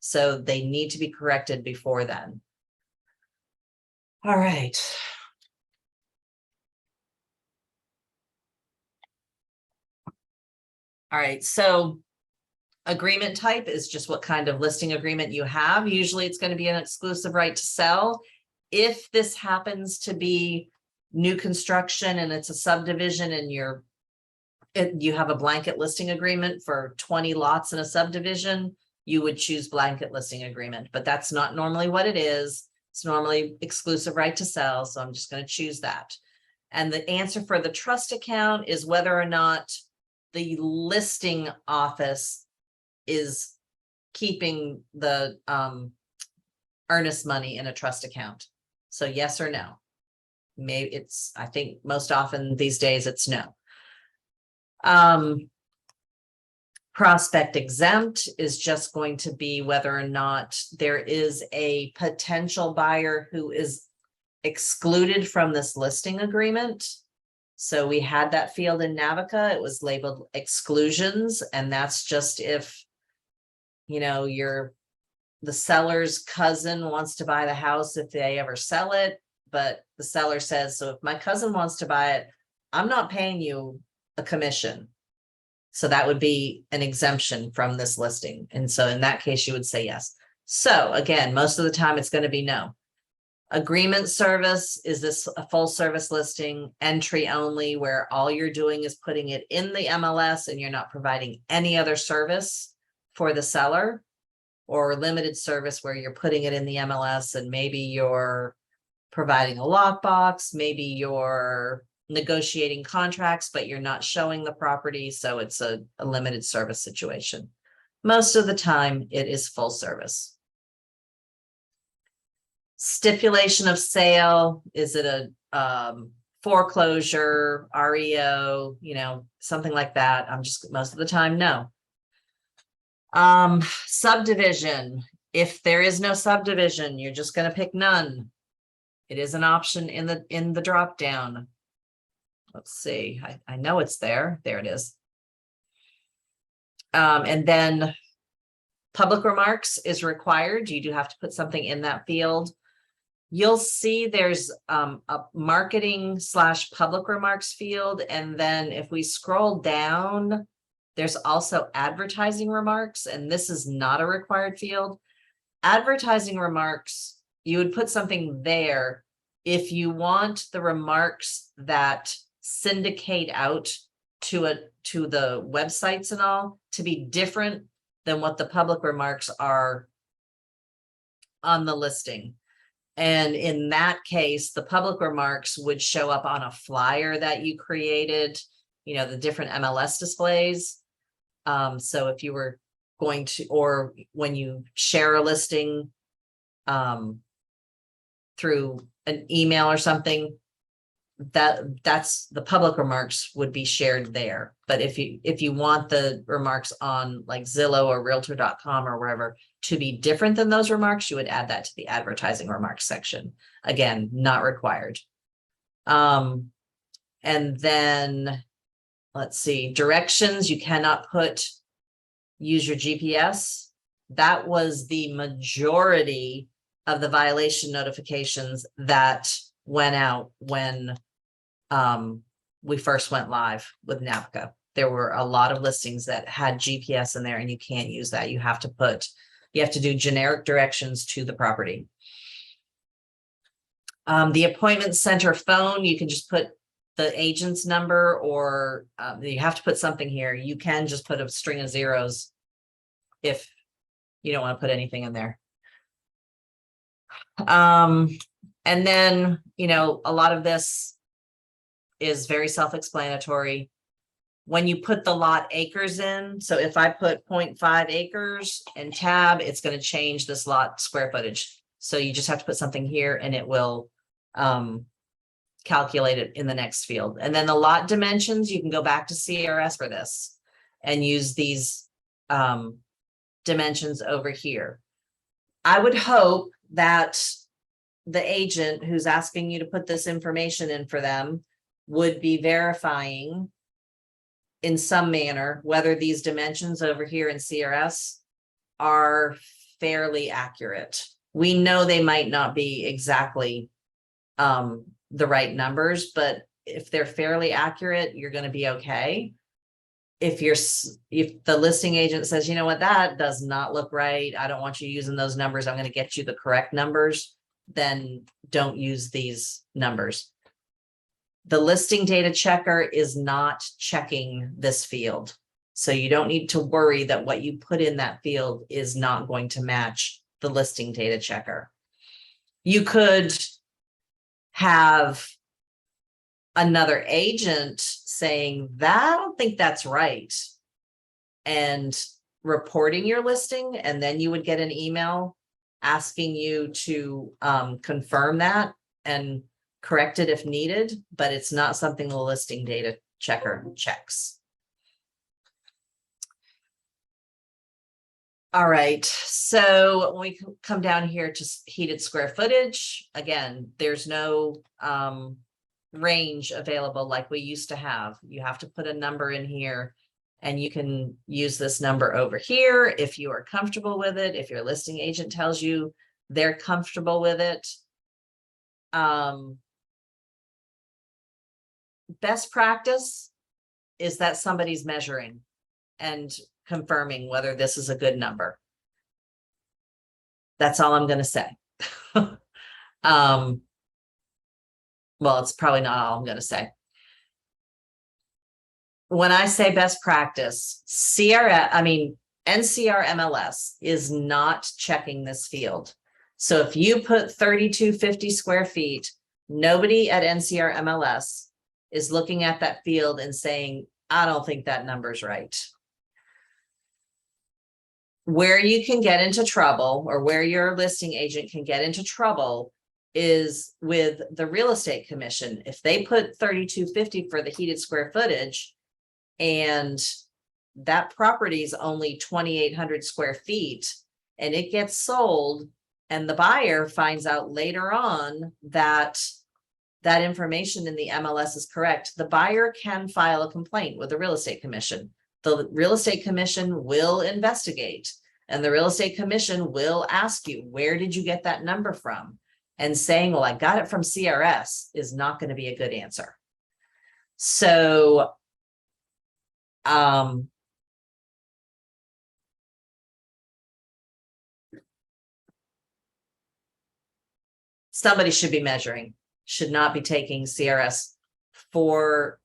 Speaker 2: So they need to be corrected before then. All right. All right, so agreement type is just what kind of listing agreement you have. Usually it's going to be an exclusive right to sell. If this happens to be new construction and it's a subdivision and you have a blanket listing agreement for 20 lots in a subdivision, you would choose blanket listing agreement, but that's not normally what it is. It's normally exclusive right to sell, so I'm just going to choose that. And the answer for the trust account is whether or not the listing office is keeping the earnest money in a trust account. So yes or no. Maybe it's, I think most often these days it's no. Prospect exempt is just going to be whether or not there is a potential buyer who is excluded from this listing agreement. So we had that field in Navica, it was labeled exclusions, and that's just if, the seller's cousin wants to buy the house if they ever sell it, but the seller says, so if my cousin wants to buy it, I'm not paying you a commission. So that would be an exemption from this listing. And so in that case, you would say yes. So again, most of the time it's going to be no. Agreement service, is this a full service listing? Entry only, where all you're doing is putting it in the MLS and you're not providing any other service for the seller. or limited service where you're putting it in the MLS and maybe you're providing a lockbox, maybe you're negotiating contracts, but you're not showing the property. So it's a limited service situation. Most of the time it is full service. Stipulation of sale, is it a foreclosure, REO, something like that? I'm just most of the time, no. Subdivision, if there is no subdivision, you're just going to pick none. It is an option in the drop down. Let's see, I know it's there. There it is. And then public remarks is required. You do have to put something in that field. You'll see there's a marketing / public remarks field. And then if we scroll down, there's also advertising remarks, and this is not a required field. Advertising remarks, you would put something there if you want the remarks that syndicate out to the websites and all to be different than what the public remarks are on the listing. And in that case, the public remarks would show up on a flyer that you created, the different MLS displays. So if you were going to, or when you share a listing through an email or something, that's the public remarks would be shared there. But if you want the remarks on like Zillow or realtor.com or wherever to be different than those remarks, you would add that to the advertising remarks section. Again, not required. And then let's see, directions, you cannot use your GPS. That was the majority of the violation notifications that went out when we first went live with NAPCO. There were a lot of listings that had GPS in there, and you can't use that. You have to do generic directions to the property. The appointment center phone, you can just put the agent's number, or you have to put something here. You can just put a string of zeros if you don't want to put anything in there. And then, a lot of this is very self-explanatory. When you put the lot acres in, so if I put 0.5 acres and tab, it's going to change this lot square footage. So you just have to put something here and it will calculate it in the next field. And then the lot dimensions, you can go back to CRS for this and use these dimensions over here. I would hope that the agent who's asking you to put this information in for them would be verifying in some manner whether these dimensions over here in CRS are fairly accurate. We know they might not be exactly the right numbers, but if they're fairly accurate, you're going to be okay. If the listing agent says, you know what, that does not look right, I don't want you using those numbers, I'm going to get you the correct numbers, then don't use these numbers. The listing data checker is not checking this field. So you don't need to worry that what you put in that field is not going to match the listing data checker. You could have another agent saying that I don't think that's right and reporting your listing, and then you would get an email asking you to confirm that and correct it if needed, but it's not something the listing data checker checks. All right, so when we come down here to heated square footage, again, there's no range available like we used to have. You have to put a number in here, and you can use this number over here if you are comfortable with it, if your listing agent tells you they're comfortable with it. Best practice is that somebody's measuring and confirming whether this is a good number. That's all I'm going to say. Well, it's probably not all I'm going to say. When I say best practice, NCR MLS is not checking this field. So if you put 3250 square feet, nobody at NCR MLS is looking at that field and saying, I don't think that number's right. Where you can get into trouble, or where your listing agent can get into trouble, is with the real estate commission. If they put 3250 for the heated square footage, and that property is only 2,800 square feet, and it gets sold, and the buyer finds out later on that that information in the MLS is correct, the buyer can file a complaint with the real estate commission. The real estate commission will investigate, and the real estate commission will ask you, where did you get that number from? And saying, well, I got it from CRS is not going to be a good answer. So, somebody should be measuring, should not be taking CRS for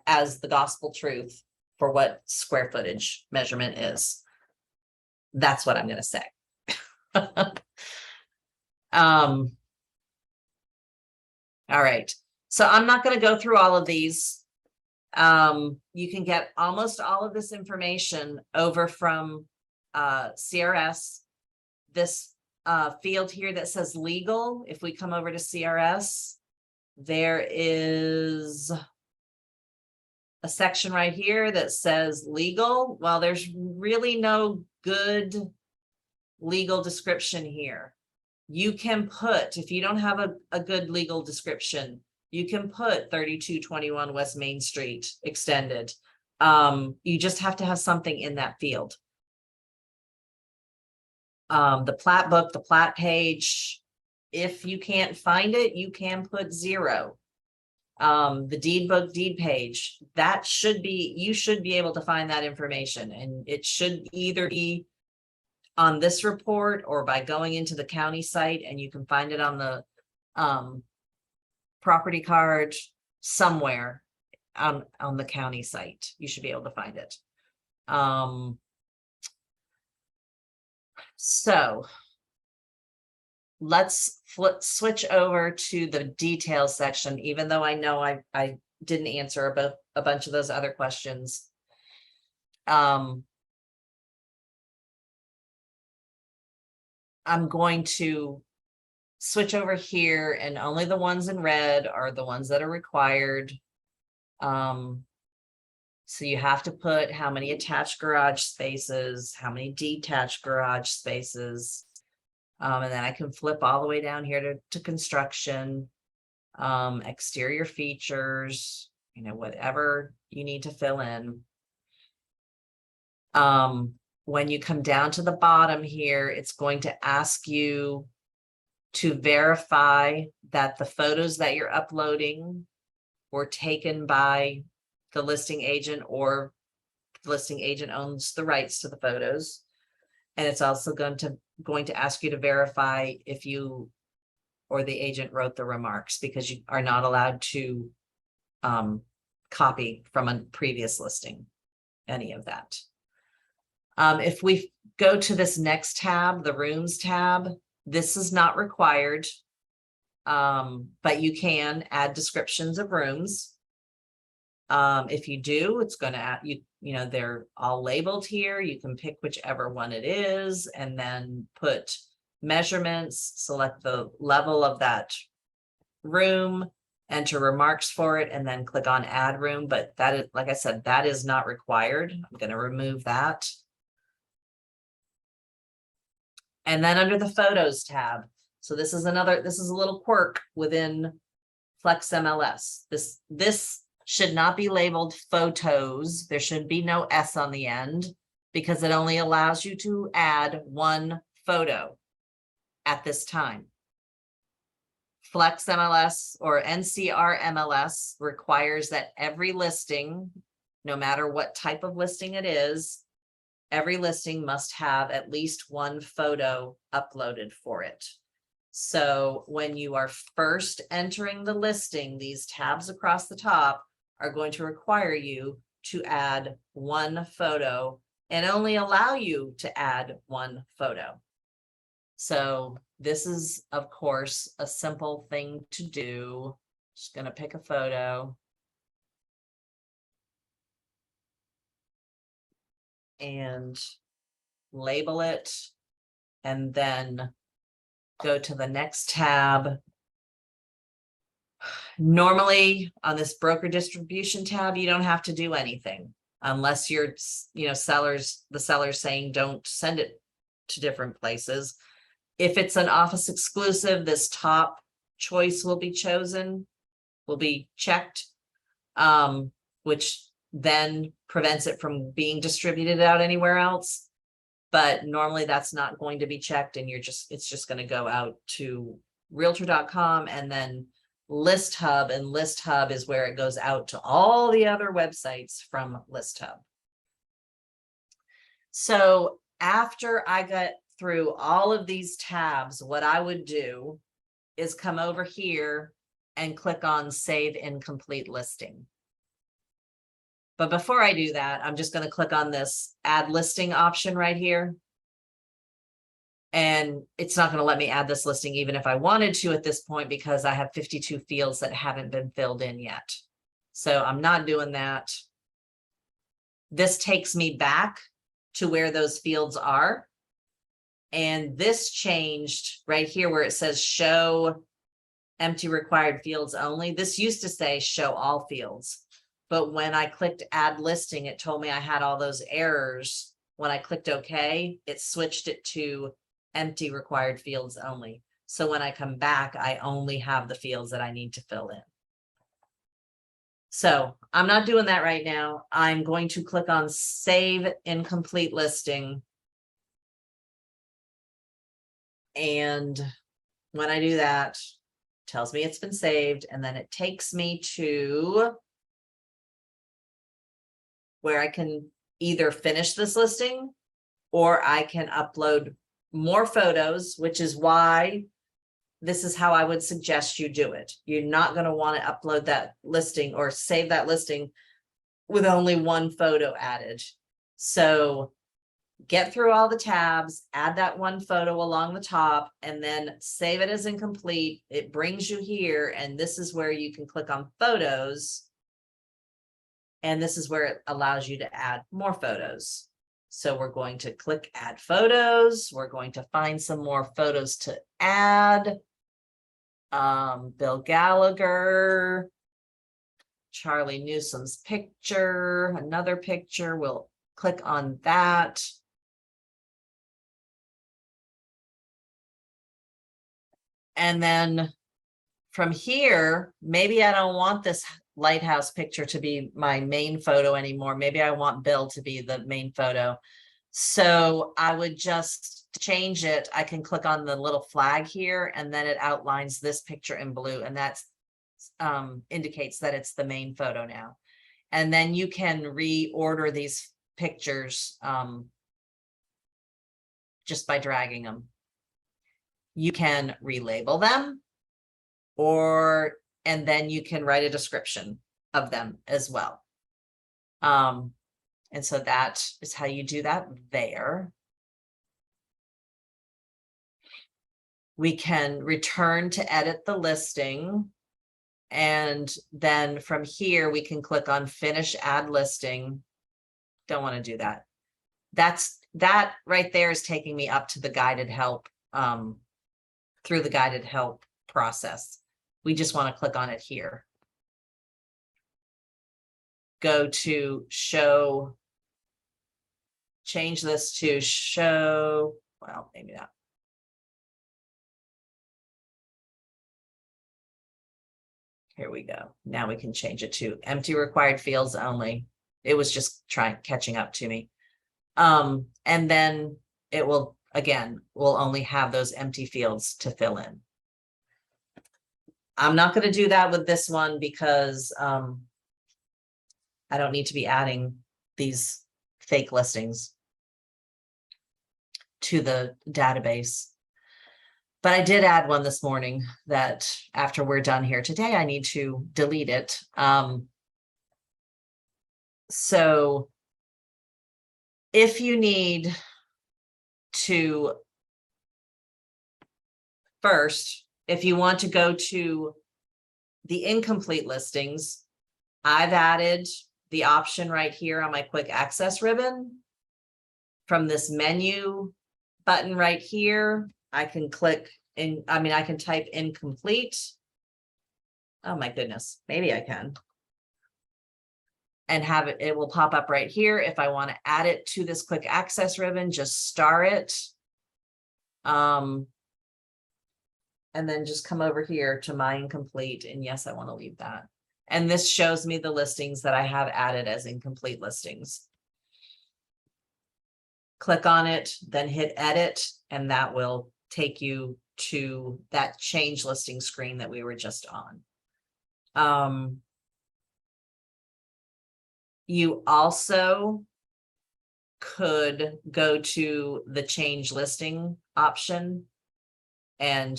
Speaker 2: as the gospel truth for what square footage measurement is. That's what I'm going to say. All right. So I'm not going to go through all of these. You can get almost all of this information over from CRS. This field here that says legal, if we come over to CRS, there is a section right here that says legal. Well, there's really no good legal description here. You can put, if you don't have a good legal description, you can put 3221 West Main Street extended. You just have to have something in that field. The plat book, the plat page, if you can't find it, you can put 0. The deed book, deed page, that should be, you should be able to find that information, and it should either be on this report or by going into the county site, and you can find it on the property card somewhere on the county site. You should be able to find it. So let's switch over to the details section, even though I know I didn't answer a bunch of those other questions. I'm going to switch over here, and only the ones in red are the ones that are required. So you have to put how many attached garage spaces, how many detached garage spaces. And then I can flip all the way down here to construction, exterior features, you know, whatever you need to fill in. When you come down to the bottom here, it's going to ask you to verify that the photos that you're uploading were taken by the listing agent, or the listing agent owns the rights to the photos. And it's also going to ask you to verify if you or the agent wrote the remarks, because you are not allowed to copy from a previous listing, any of that. If we go to this next tab, the rooms tab, this is not required, but you can add descriptions of rooms. If you do, it's going to add, you know, they're all labeled here. You can pick whichever one it is and then put measurements, select the level of that room, enter remarks for it, and then click on add room. But that is, like I said, that is not required. I'm going to remove that. And then under the photos tab. So this is a little quirk within Flexmls. This should not be labeled photos. There should be no S on the end, because it only allows you to add one photo at this time. Flexmls or NCR MLS requires that every listing, no matter what type of listing it is, every listing must have at least one photo uploaded for it. So when you are first entering the listing, these tabs across the top are going to require you to add one photo and only allow you to add one photo. So this is, of course, a simple thing to do. Just gonna pick a photo. And label it, and then go to the next tab. Normally on this broker distribution tab, you don't have to do anything unless you're, the seller's saying don't send it to different places. If it's an office exclusive, this top choice will be checked, which then prevents it from being distributed out anywhere else. But normally that's not going to be checked, and it's just going to go out to realtor.com and then List Hub, and List Hub is where it goes out to all the other websites from List Hub. So after I got through all of these tabs, what I would do is come over here and click on Save Incomplete Listing. But before I do that, I'm just going to click on this Add Listing option right here. And it's not going to let me add this listing even if I wanted to at this point, because I have 52 fields that haven't been filled in yet. So I'm not doing that. This takes me back to where those fields are. And this changed right here where it says show empty required fields only. This used to say show all fields. But when I clicked add listing, it told me I had all those errors. When I clicked OK, it switched it to empty required fields only. So when I come back, I only have the fields that I need to fill in. So I'm not doing that right now. I'm going to click on Save Incomplete Listing. And when I do that, it tells me it's been saved, and then it takes me to where I can either finish this listing or I can upload more photos, which is why this is how I would suggest you do it. You're not going to want to upload that listing or save that listing with only one photo added. So get through all the tabs, add that one photo along the top, and then save it as incomplete. It brings you here, and this is where you can click on photos. And this is where it allows you to add more photos. So we're going to click add photos. We're going to find some more photos to add. Bill Gallagher, Charlie Newsom's picture, another picture. We'll click on that. And then from here, maybe I don't want this lighthouse picture to be my main photo anymore. Maybe I want Bill to be the main photo. So I would just change it. I can click on the little flag here, and then it outlines this picture in blue, and that's indicates that it's the main photo now. And then you can reorder these pictures just by dragging them. You can relabel them, and then you can write a description of them as well. And so that is how you do that there. We can return to edit the listing. And then from here, we can click on finish add listing. Don't want to do that. That right there is taking me up to the guided help, through the guided help process. We just want to click on it here. Go to show, change this to show, well, maybe not. Here we go. Now we can change it to empty required fields only. It was just catching up to me. And then it will, again, we'll only have those empty fields to fill in. I'm not going to do that with this one because I don't need to be adding these fake listings to the database. But I did add one this morning that after we're done here today, I need to delete it. So if you need to first, if you want to go to the incomplete listings, I've added the option right here on my quick access ribbon. From this menu button right here, I can click in, I can type incomplete. Oh my goodness, maybe I can. And have it will pop up right here. If I want to add it to this quick access ribbon, just star it. And then just come over here to my incomplete. And yes, I want to leave that. And this shows me the listings that I have added as incomplete listings. Click on it, then hit edit, and that will take you to that change listing screen that we were just on. You also could go to the change listing option, and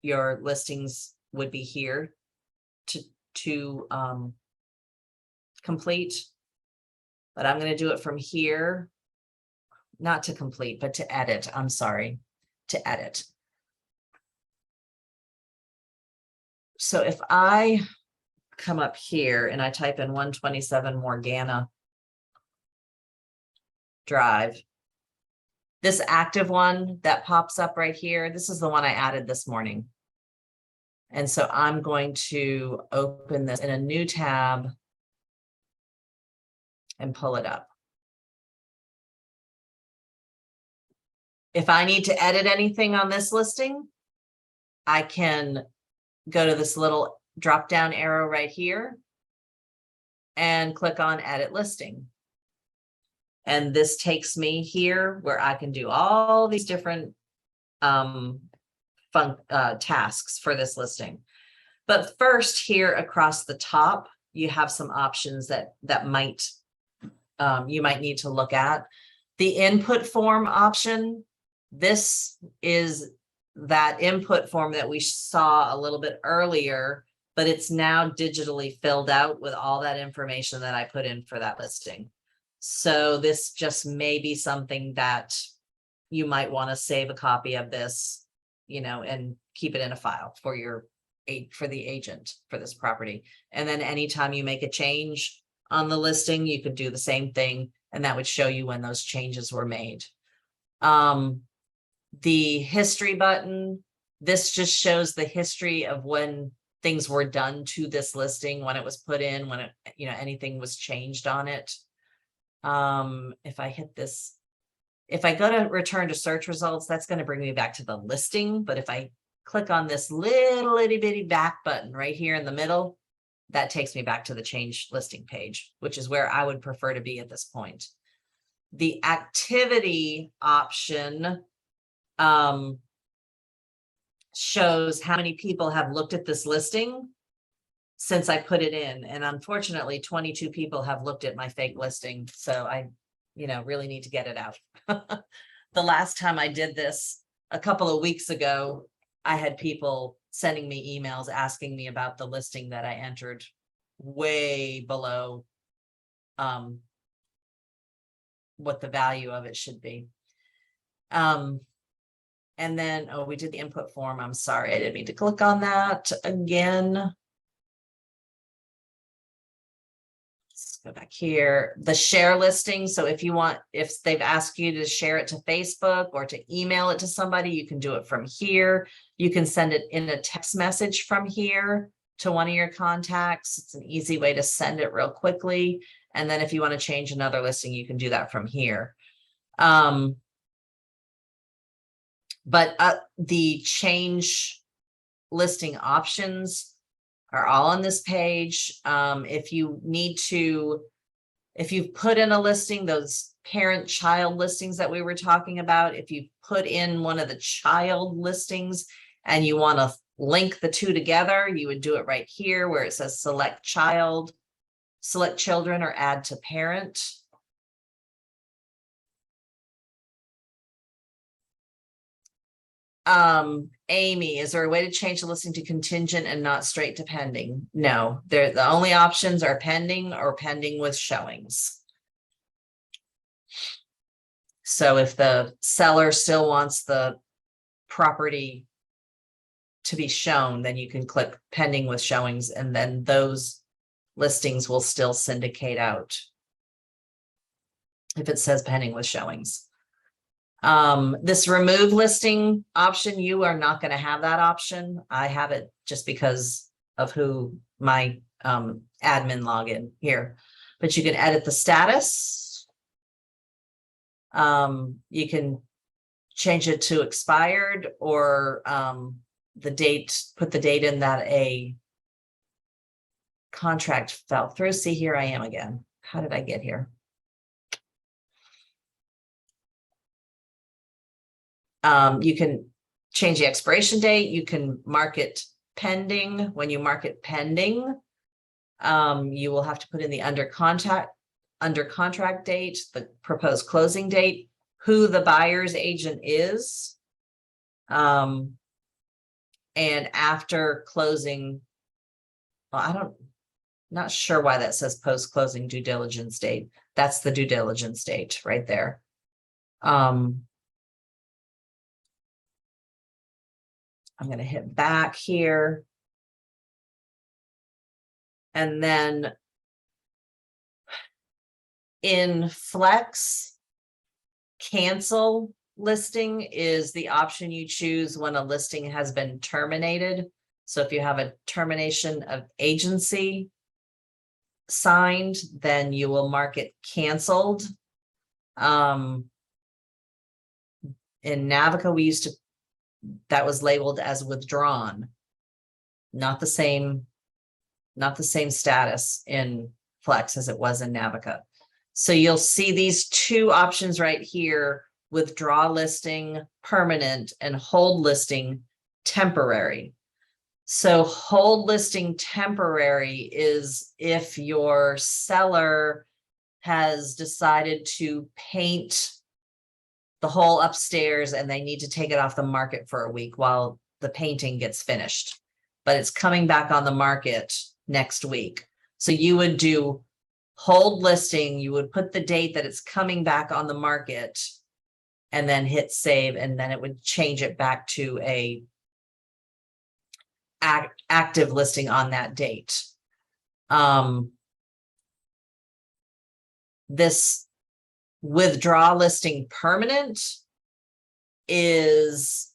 Speaker 2: your listings would be here to complete. But I'm going to do it from here, not to complete, but to edit. I'm sorry, to edit. So if I come up here and I type in 127 Morgana Drive, this active one that pops up right here, this is the one I added this morning. And so I'm going to open this in a new tab and pull it up. If I need to edit anything on this listing, I can go to this little drop down arrow right here and click on edit listing. And this takes me here where I can do all these different tasks for this listing. But first, here across the top, you have some options that you might need to look at. The input form option, this is that input form that we saw a little bit earlier, but it's now digitally filled out with all that information that I put in for that listing. So this just may be something that you might want to save a copy of this, and keep it in a file for the agent for this property. And then anytime you make a change on the listing, you could do the same thing, and that would show you when those changes were made. The history button, this just shows the history of when things were done to this listing, when it was put in, when it, anything was changed on it. If I hit this, if I go to return to search results, that's going to bring me back to the listing. But if I click on this little itty bitty back button right here in the middle, that takes me back to the change listing page, which is where I would prefer to be at this point. The activity option shows how many people have looked at this listing since I put it in. And unfortunately, 22 people have looked at my fake listing. So I, really need to get it out. The last time I did this a couple of weeks ago, I had people sending me emails asking me about the listing that I entered way below what the value of it should be. And then, we did the input form. I'm sorry, I didn't mean to click on that again. Let's go back here. The share listing. So if they've asked you to share it to Facebook or to email it to somebody, you can do it from here. You can send it in a text message from here to one of your contacts. It's an easy way to send it real quickly. And then if you want to change another listing, you can do that from here. But the change listing options are all on this page. If you've put in a listing, those parent-child listings that we were talking about, if you put in one of the child listings and you want to link the two together, you would do it right here where it says select child, select children, or add to parent. Amy, is there a way to change the listing to contingent and not straight to pending? No, the only options are pending or pending with showings. So if the seller still wants the property to be shown, then you can click pending with showings, and then those listings will still syndicate out if it says pending with showings. This remove listing option, you are not going to have that option. I have it just because of who my admin login here, but you can edit the status. You can change it to expired, or the date, put the date in that a contract fell through. See, here I am again. How did I get here? You can change the expiration date. You can mark it pending. When you mark it pending, you will have to put in the under contract date, the proposed closing date, who the buyer's agent is. And after closing, well, not sure why that says post-closing due diligence date. That's the due diligence date right there. I'm going to hit back here. And then in Flex, cancel listing is the option you choose when a listing has been terminated. So if you have a termination of agency signed, then you will mark it canceled. In Navica, that was labeled as withdrawn, not the same status in Flex as it was in Navica. So you'll see these two options right here: withdraw listing permanent and hold listing temporary. So hold listing temporary is if your seller has decided to paint the whole upstairs and they need to take it off the market for a week while the painting gets finished, but it's coming back on the market next week. So you would do hold listing, you would put the date that it's coming back on the market, and then hit save, and then it would change it back to a active listing on that date. This withdraw listing permanent is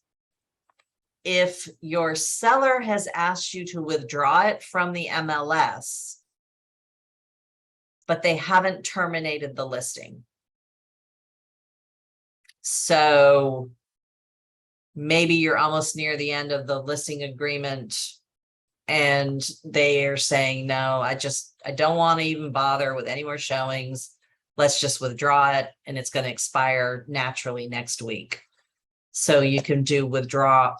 Speaker 2: if your seller has asked you to withdraw it from the MLS, but they haven't terminated the listing. So maybe you're almost near the end of the listing agreement and they are saying, no, I don't want to even bother with any more showings. Let's just withdraw it, and it's going to expire naturally next week. So you can do withdrawn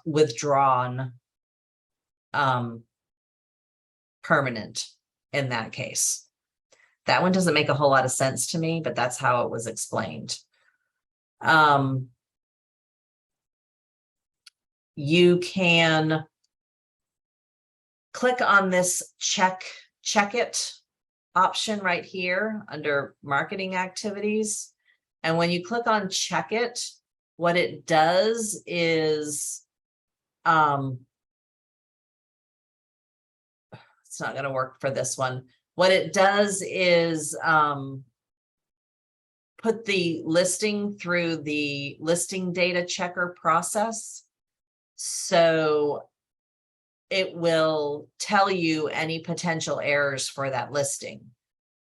Speaker 2: permanent in that case. That one doesn't make a whole lot of sense to me, but that's how it was explained. You can click on this check it option right here under marketing activities. And when you click on check it, what it does is, it's not going to work for this one. What it does is put the listing through the listing data checker process. So it will tell you any potential errors for that listing.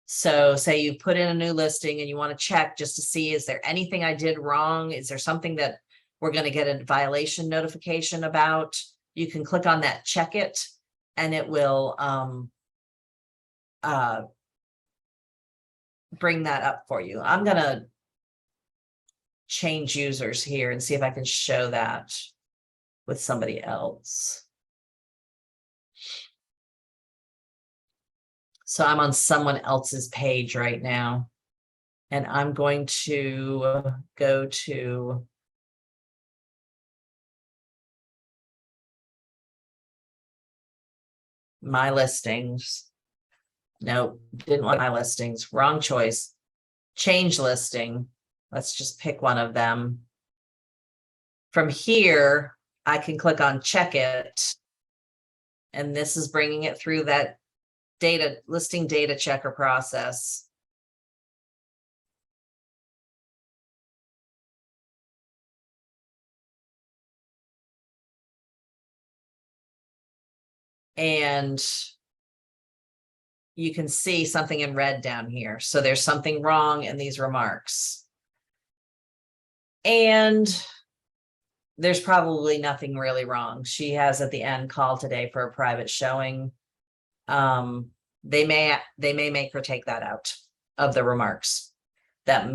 Speaker 2: So say you put in a new listing and you want to check just to see, is there anything I did wrong? Is there something that we're going to get a violation notification about? You can click on that check it, and it will bring that up for you. I'm going to change users here and see if I can show that with somebody else. So I'm on someone else's page right now, and I'm going to go to my listings. Nope, didn't want my listings. Wrong choice. Change listing. let's just pick one of them. From here, I can click on check it. And this is bringing it through that listing data checker process. And you can see something in red down here. So there's something wrong in these remarks. And there's probably nothing really wrong. She has at the end call today for a private showing. They may make her take that out of the remarks. That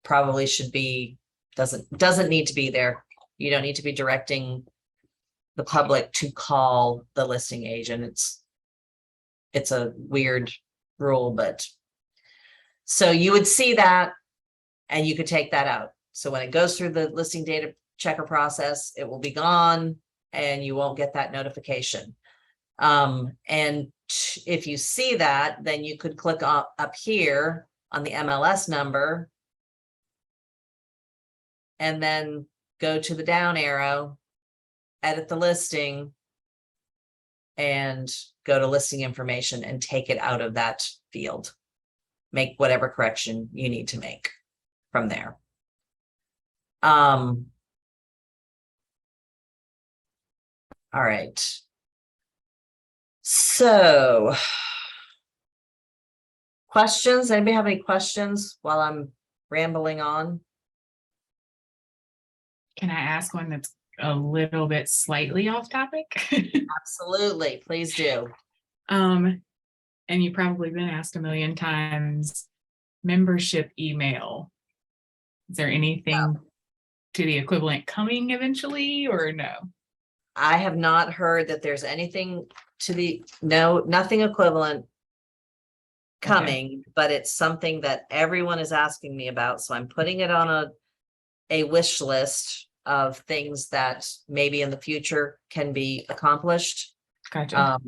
Speaker 2: probably should be, doesn't need to be there. You don't need to be directing the public to call the listing agent. It's a weird rule, but so you would see that and you could take that out. So when it goes through the listing data checker process, it will be gone and you won't get that notification. And if you see that, then you could click up here on the MLS number and then go to the down arrow, edit the listing, and go to listing information and take it out of that field. Make whatever correction you need to make from there. All right. So, questions? Anybody have any questions while I'm rambling on?
Speaker 4: Can I ask one that's a little bit slightly off topic?
Speaker 2: Absolutely, please do.
Speaker 4: And you've probably been asked a million times, membership email. Is there anything to the equivalent coming eventually or no?
Speaker 2: I have not heard that there's anything to the, nothing equivalent coming, but it's something that everyone is asking me about. So I'm putting it on a wish list of things that maybe in the future can be accomplished.
Speaker 4: Gotcha.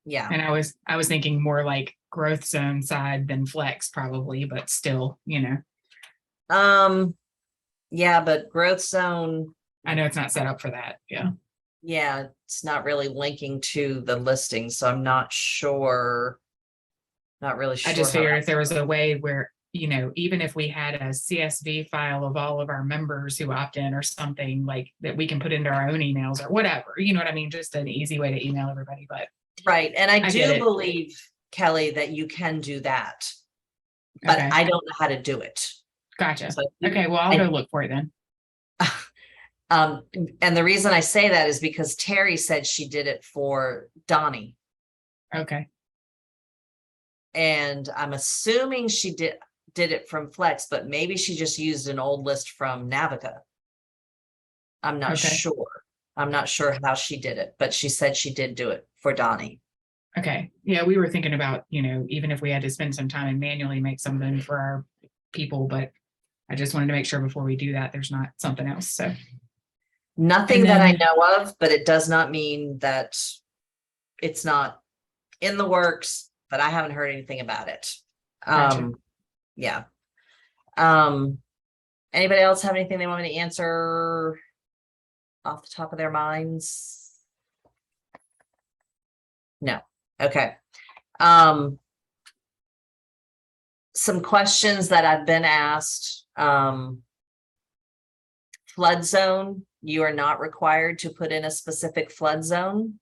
Speaker 2: Yeah.
Speaker 4: And I was thinking more like growth zone side than flex probably, but still, you know.
Speaker 2: Yeah, but growth zone,
Speaker 4: I know it's not set up for that. Yeah.
Speaker 2: yeah, it's not really linking to the listing, so I'm not sure. Not really sure.
Speaker 4: I just
Speaker 2: how
Speaker 4: figured
Speaker 2: that
Speaker 4: if there was
Speaker 2: works.
Speaker 4: a way where, you know, even if we had a CSV file of all of our members who opt in or something like that we can put into our own emails or whatever, you know what I mean? Just an easy way to email everybody, but.
Speaker 2: Right, and I
Speaker 4: get
Speaker 2: do
Speaker 4: it.
Speaker 2: believe, Kelly, that you can do that, but
Speaker 4: Okay.
Speaker 2: I don't know how to do it.
Speaker 4: Gotcha.
Speaker 2: So I think-
Speaker 4: Okay, well, I'll go look for it then.
Speaker 2: And the reason I say that is because Terry said she did it for Donnie,
Speaker 4: Okay.
Speaker 2: and I'm assuming she did it from Flex, but maybe she just used an old list from Navica. I'm not
Speaker 4: Okay.
Speaker 2: sure. I'm not sure how she did it, but she said she did do it for Donnie.
Speaker 4: Okay. Yeah, we were thinking about, you know, even if we had to spend some time and manually make something for our people, but I just wanted to make sure before we do that, there's not something else. So
Speaker 2: Nothing
Speaker 4: And
Speaker 2: that I
Speaker 4: then-
Speaker 2: know of, but it does not mean that it's not in the works, but I haven't heard anything about it.
Speaker 4: Gotcha.
Speaker 2: Yeah. Anybody else have anything they want me to answer off the top of their minds? No. Okay. Some questions that I've been asked. Flood zone, you are not required to put in a specific flood zone.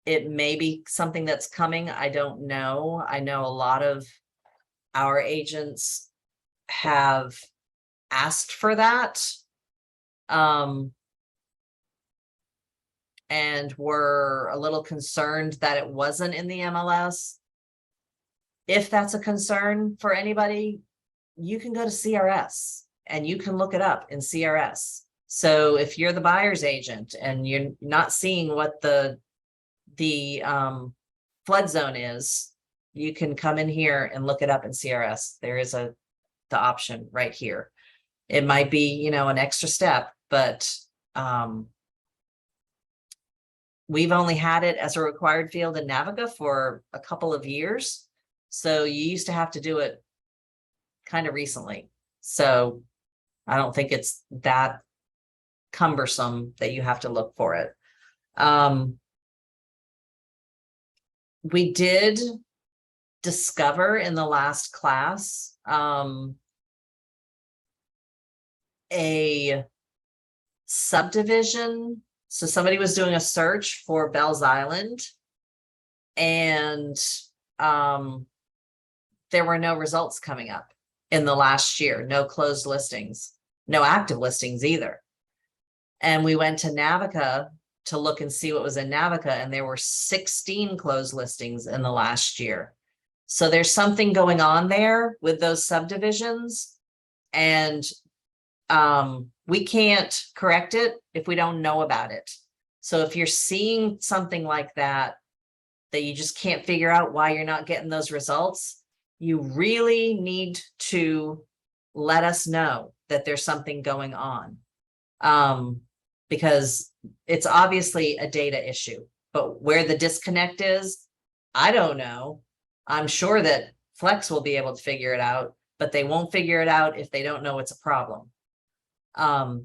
Speaker 2: It may be something that's coming. I don't know. I know a lot of our agents have asked for that. And were a little concerned that it wasn't in the MLS. If that's a concern for anybody, you can go to CRS and you can look it up in CRS. So if you're the buyer's agent and you're not seeing what the flood zone is, you can come in here and look it up in CRS. There is the option right here. It might be, you know, an extra step, but we've only had it as a required field in Naviga for a couple of years. So you used to have to do it kind of recently. So I don't think it's that cumbersome that you have to look for it. We did discover in the last class a subdivision. So somebody was doing a search for Bell's Island, and there were no results coming up in the last year, no closed listings, no active listings either. And we went to Navica to look and see what was in Navica, and there were 16 closed listings in the last year. So there's something going on there with those subdivisions, and we can't correct it if we don't know about it. So if you're seeing something like that, that you just can't figure out why you're not getting those results, you really need to let us know that there's something going on. Because it's obviously a data issue, but where the disconnect is, I don't know. I'm sure that Flex will be able to figure it out, but they won't figure it out if they don't know it's a problem.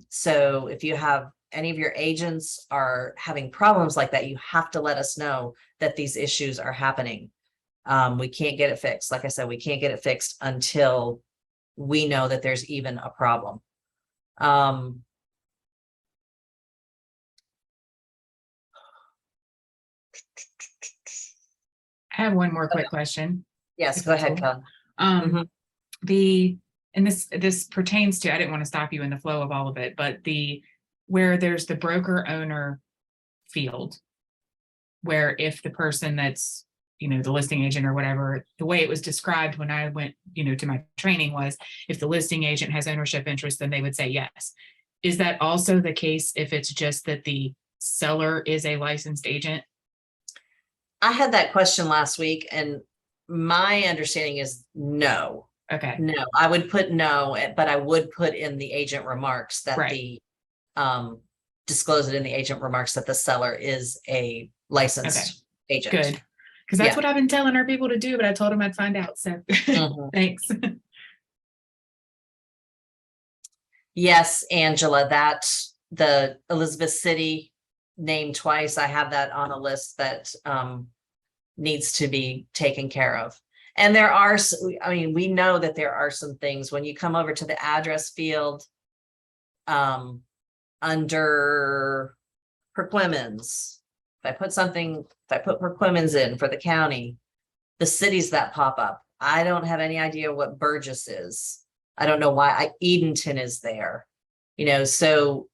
Speaker 2: So if you have any of your agents are having problems like that, you have to let us know that these issues are happening. We can't get it fixed. Like I said, we can't get it fixed until we know that there's even a problem.
Speaker 4: I have one more quick question.
Speaker 2: Yes, go ahead, Kelly.
Speaker 4: And this pertains to, I didn't want to stop you in the flow of all of it, but where there's the broker owner field, where if the person that's, the listing agent or whatever, the way it was described when I went, to my training was, if the listing agent has ownership interest, then they would say yes. Is that also the case if it's just that the seller is a licensed agent?
Speaker 2: I had that question last week, and my understanding is no.
Speaker 4: Okay.
Speaker 2: No, I would put no, but I would put in the agent remarks that disclose it in the agent remarks that the seller is a licensed agent.
Speaker 4: Good. Because that's what I've been telling our people to do, but I told them I'd find out. So thanks.
Speaker 2: Yes, Angela, that the Elizabeth City named twice, I have that on a list that needs to be taken care of. And there are, we know that there are some things when you come over to the address field under Perquimans. If I put Perquimans in for the county, the cities that pop up, I don't have any idea what Burgess is. I don't know why Edenton is there, so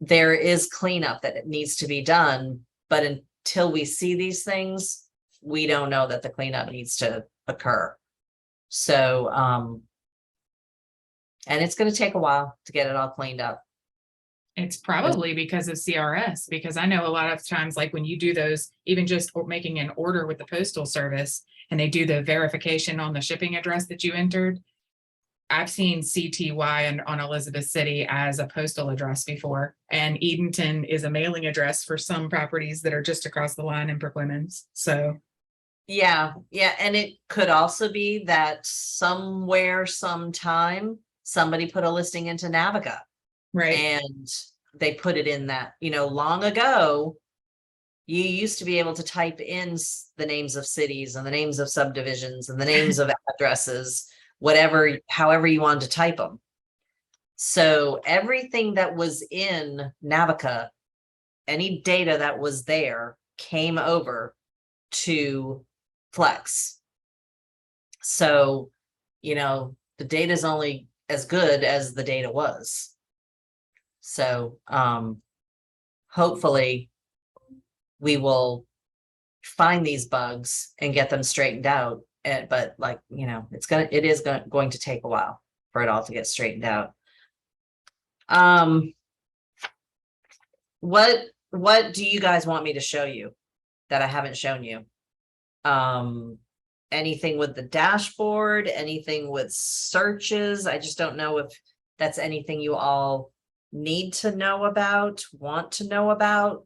Speaker 2: there is cleanup that it needs to be done, but until we see these things, we don't know that the cleanup needs to occur. So, and it's going to take a while to get it all cleaned up.
Speaker 4: It's probably because of CRS, because I know a lot of times, like when you do those, even just making an order with the postal service and they do the verification on the shipping address that you entered, I've seen CTY on Elizabeth City as a postal address before, and Edenton is a mailing address for some properties that are just across the line in Perquimans. So
Speaker 2: yeah, and it could also be that somewhere, sometime, somebody put a listing into Navica,
Speaker 4: right,
Speaker 2: and they put it in that, long ago, you used to be able to type in the names of cities and the names of subdivisions and the names of addresses, however you wanted to type them. So everything that was in Navica, any data that was there came over to Flex. So, the data is only as good as the data was. So, hopefully we will find these bugs and get them straightened out. But it is going to take a while for it all to get straightened out. What do you guys want me to show you that I haven't shown you? Anything with the dashboard, anything with searches? I just don't know if that's anything you all need to know about, want to know about.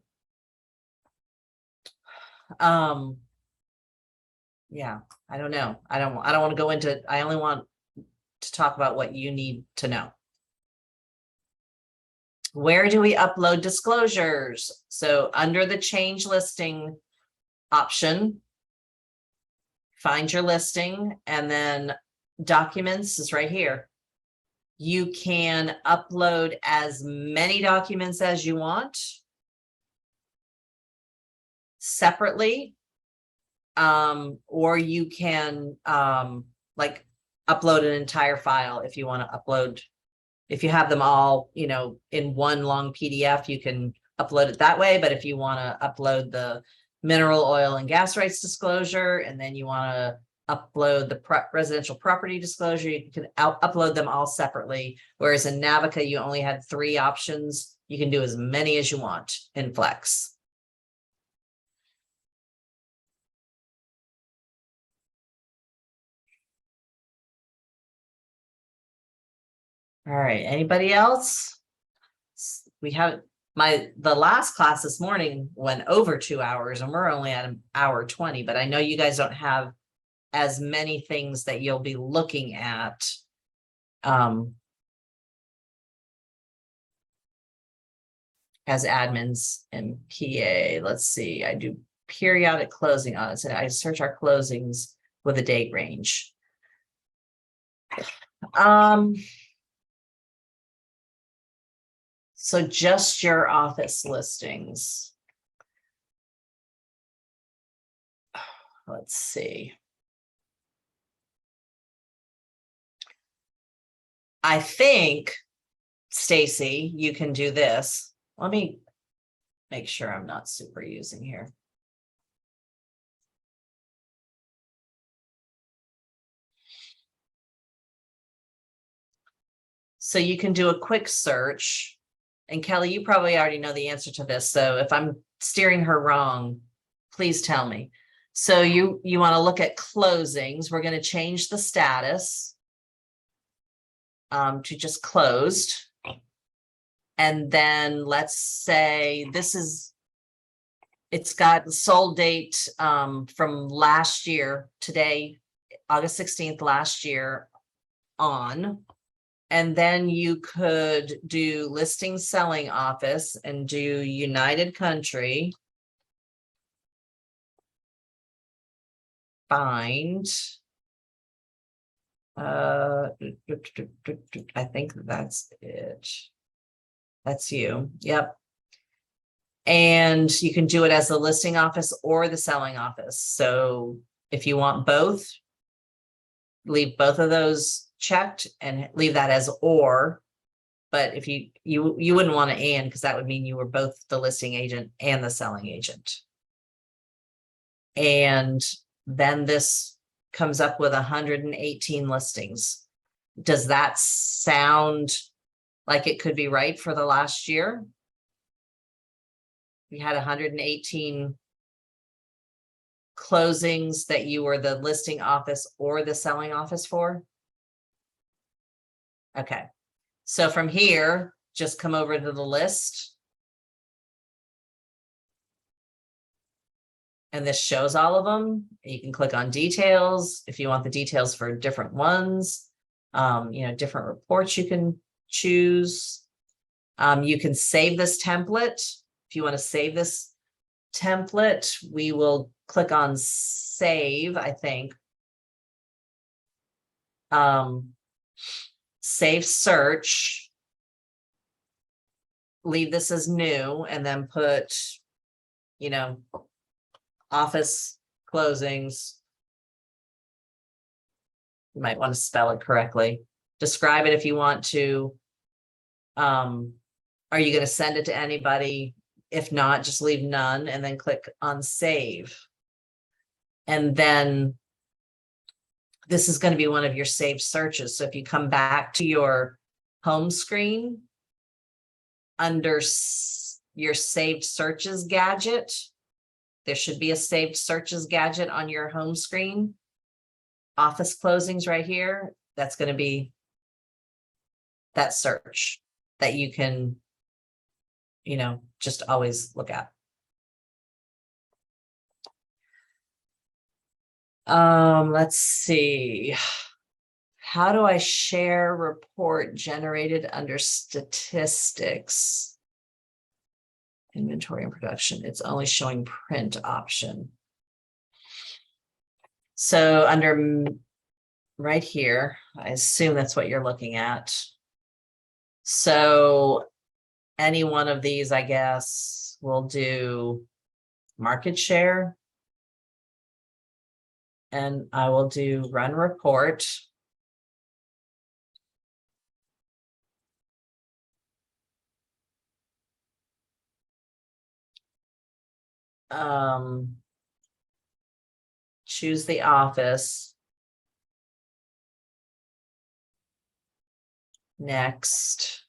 Speaker 2: yeah, I don't know. I don't want to go into, I only want to talk about what you need to know. Where do we upload disclosures? So under the change listing option, find your listing, and then documents is right here. You can upload as many documents as you want separately, or you can like upload an entire file if you want to upload. If you have them all, you know, in one long PDF, you can upload it that way. But if you want to upload the mineral oil and gas rights disclosure, and then you want to upload the residential property disclosure, you can upload them all separately. Whereas in Navica, you only had 3 options. You can do as many as you want in Flex. All right, anybody else? We have the last class this morning went over 2 hours and we're only at 1:20, but I know you guys don't have as many things that you'll be looking at. As admins and PA. Let's see, I do periodic closing audits and I search our closings with a date range. So just your office listings. Let's see. I think, Stacy, you can do this. Let me make sure I'm not super using here. So you can do a quick search. And Kelly, you probably already know the answer to this. So if I'm steering her wrong, please tell me. So you want to look at closings. We're going to change the status to just closed. And then let's say this is, it's got the sold date from last year, today, August 16th, last year on. And then you could do listing selling office and do United Country. Find. I think that's it. That's you. Yep. And you can do it as the listing office or the selling office. So if you want both, leave both of those checked and leave that as or. But if you wouldn't want to and, because that would mean you were both the listing agent and the selling agent. And then this comes up with 118 listings. Does that sound like it could be right for the last year? We had 118 closings that you were the listing office or the selling office for. Okay. So from here, just come over to the list. And this shows all of them. You can click on details if you want the details for different ones. You know, different reports you can choose. You can save this template. If you want to save this template, we will click on save, I think. Save search. Leave this as new and then put, you know, office closings. You might want to spell it correctly. Describe it if you want to. Are you going to send it to anybody? If not, just leave none and then click on save. And then this is going to be one of your saved searches. So if you come back to your home screen, under your saved searches gadget, there should be a saved searches gadget on your home screen. Office closings right here. That's going to be that search that you can, you know, just always look at. Let's see. How do I share report generated under statistics? Inventory and production. It's only showing print option. So under right here, I assume that's what you're looking at. So any one of these, I guess, will do market share. And I will do run report. Choose the office. Next.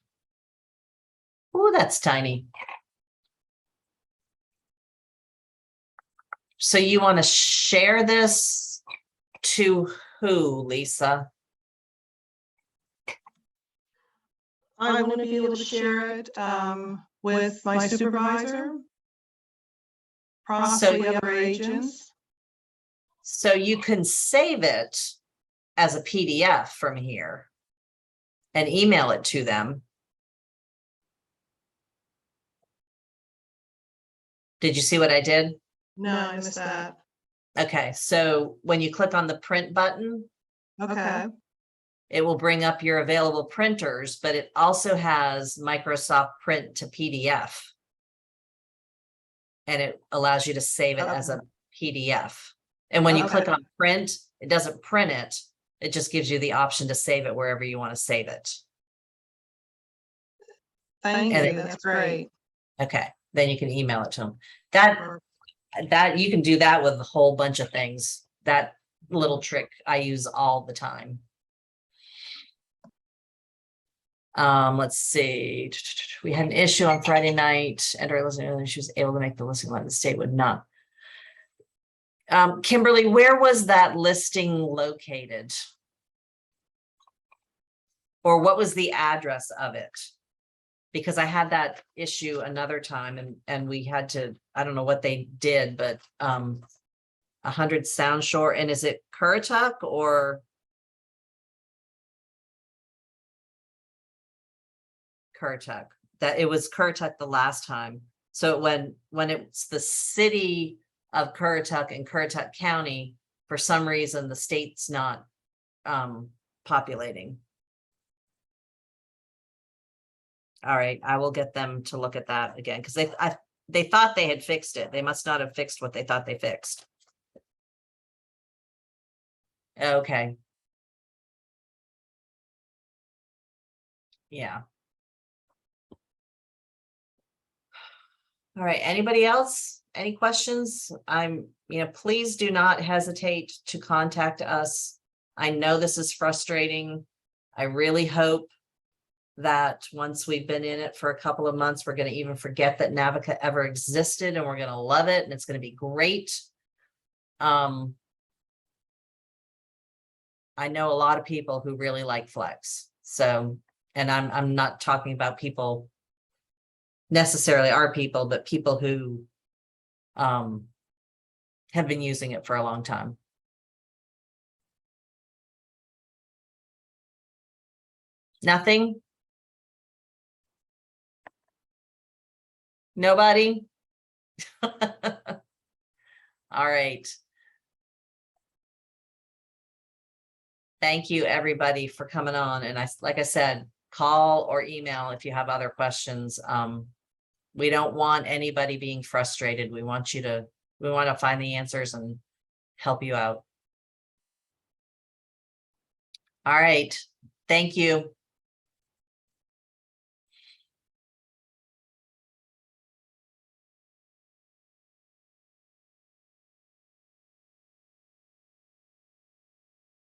Speaker 2: Oh, that's tiny. So you want to share this to who, Lisa?
Speaker 5: I want to be able to share it with my supervisor, possibly other agents.
Speaker 2: So you can save it as a PDF from here and email it to them. Did you see what I did?
Speaker 5: No, I missed that.
Speaker 2: Okay, so when you click on the print button,
Speaker 5: Okay.
Speaker 2: it will bring up your available printers, but it also has Microsoft Print to PDF. And it allows you to save it as a PDF. And when you click on print, it doesn't print it. It just gives you the option to save it wherever you want to save it.
Speaker 5: Thank you. That's great.
Speaker 2: Okay, then you can email it to them. That you can do that with a whole bunch of things. That little trick I use all the time. Let's see. We had an issue on Friday night. And our listener, she was able to make the listing line. The state would not. Kimberly, where was that listing located? Or what was the address of it? Because I had that issue another time and we had to, I don't know what they did, but 100 Sound Shore. And is it Currituck or? Currituck. That it was Currituck the last time. So when it's the city of Currituck and Currituck County, for some reason the state's not populating. All right, I will get them to look at that again because they thought they had fixed it. They must not have fixed what they thought they fixed. Okay. Yeah. All right, anybody else? Any questions? Please do not hesitate to contact us. I know this is frustrating. I really hope that once we've been in it for a couple of months, we're going to even forget that Navica ever existed and we're going to love it and it's going to be great. I know a lot of people who really like Flex. So, and I'm not talking about people necessarily our people, but people who have been using it for a long time. Nothing? Nobody? All right. Thank you, everybody, for coming on. And like I said, call or email if you have other questions. We don't want anybody being frustrated. We want to find the answers and help you out. All right. Thank you.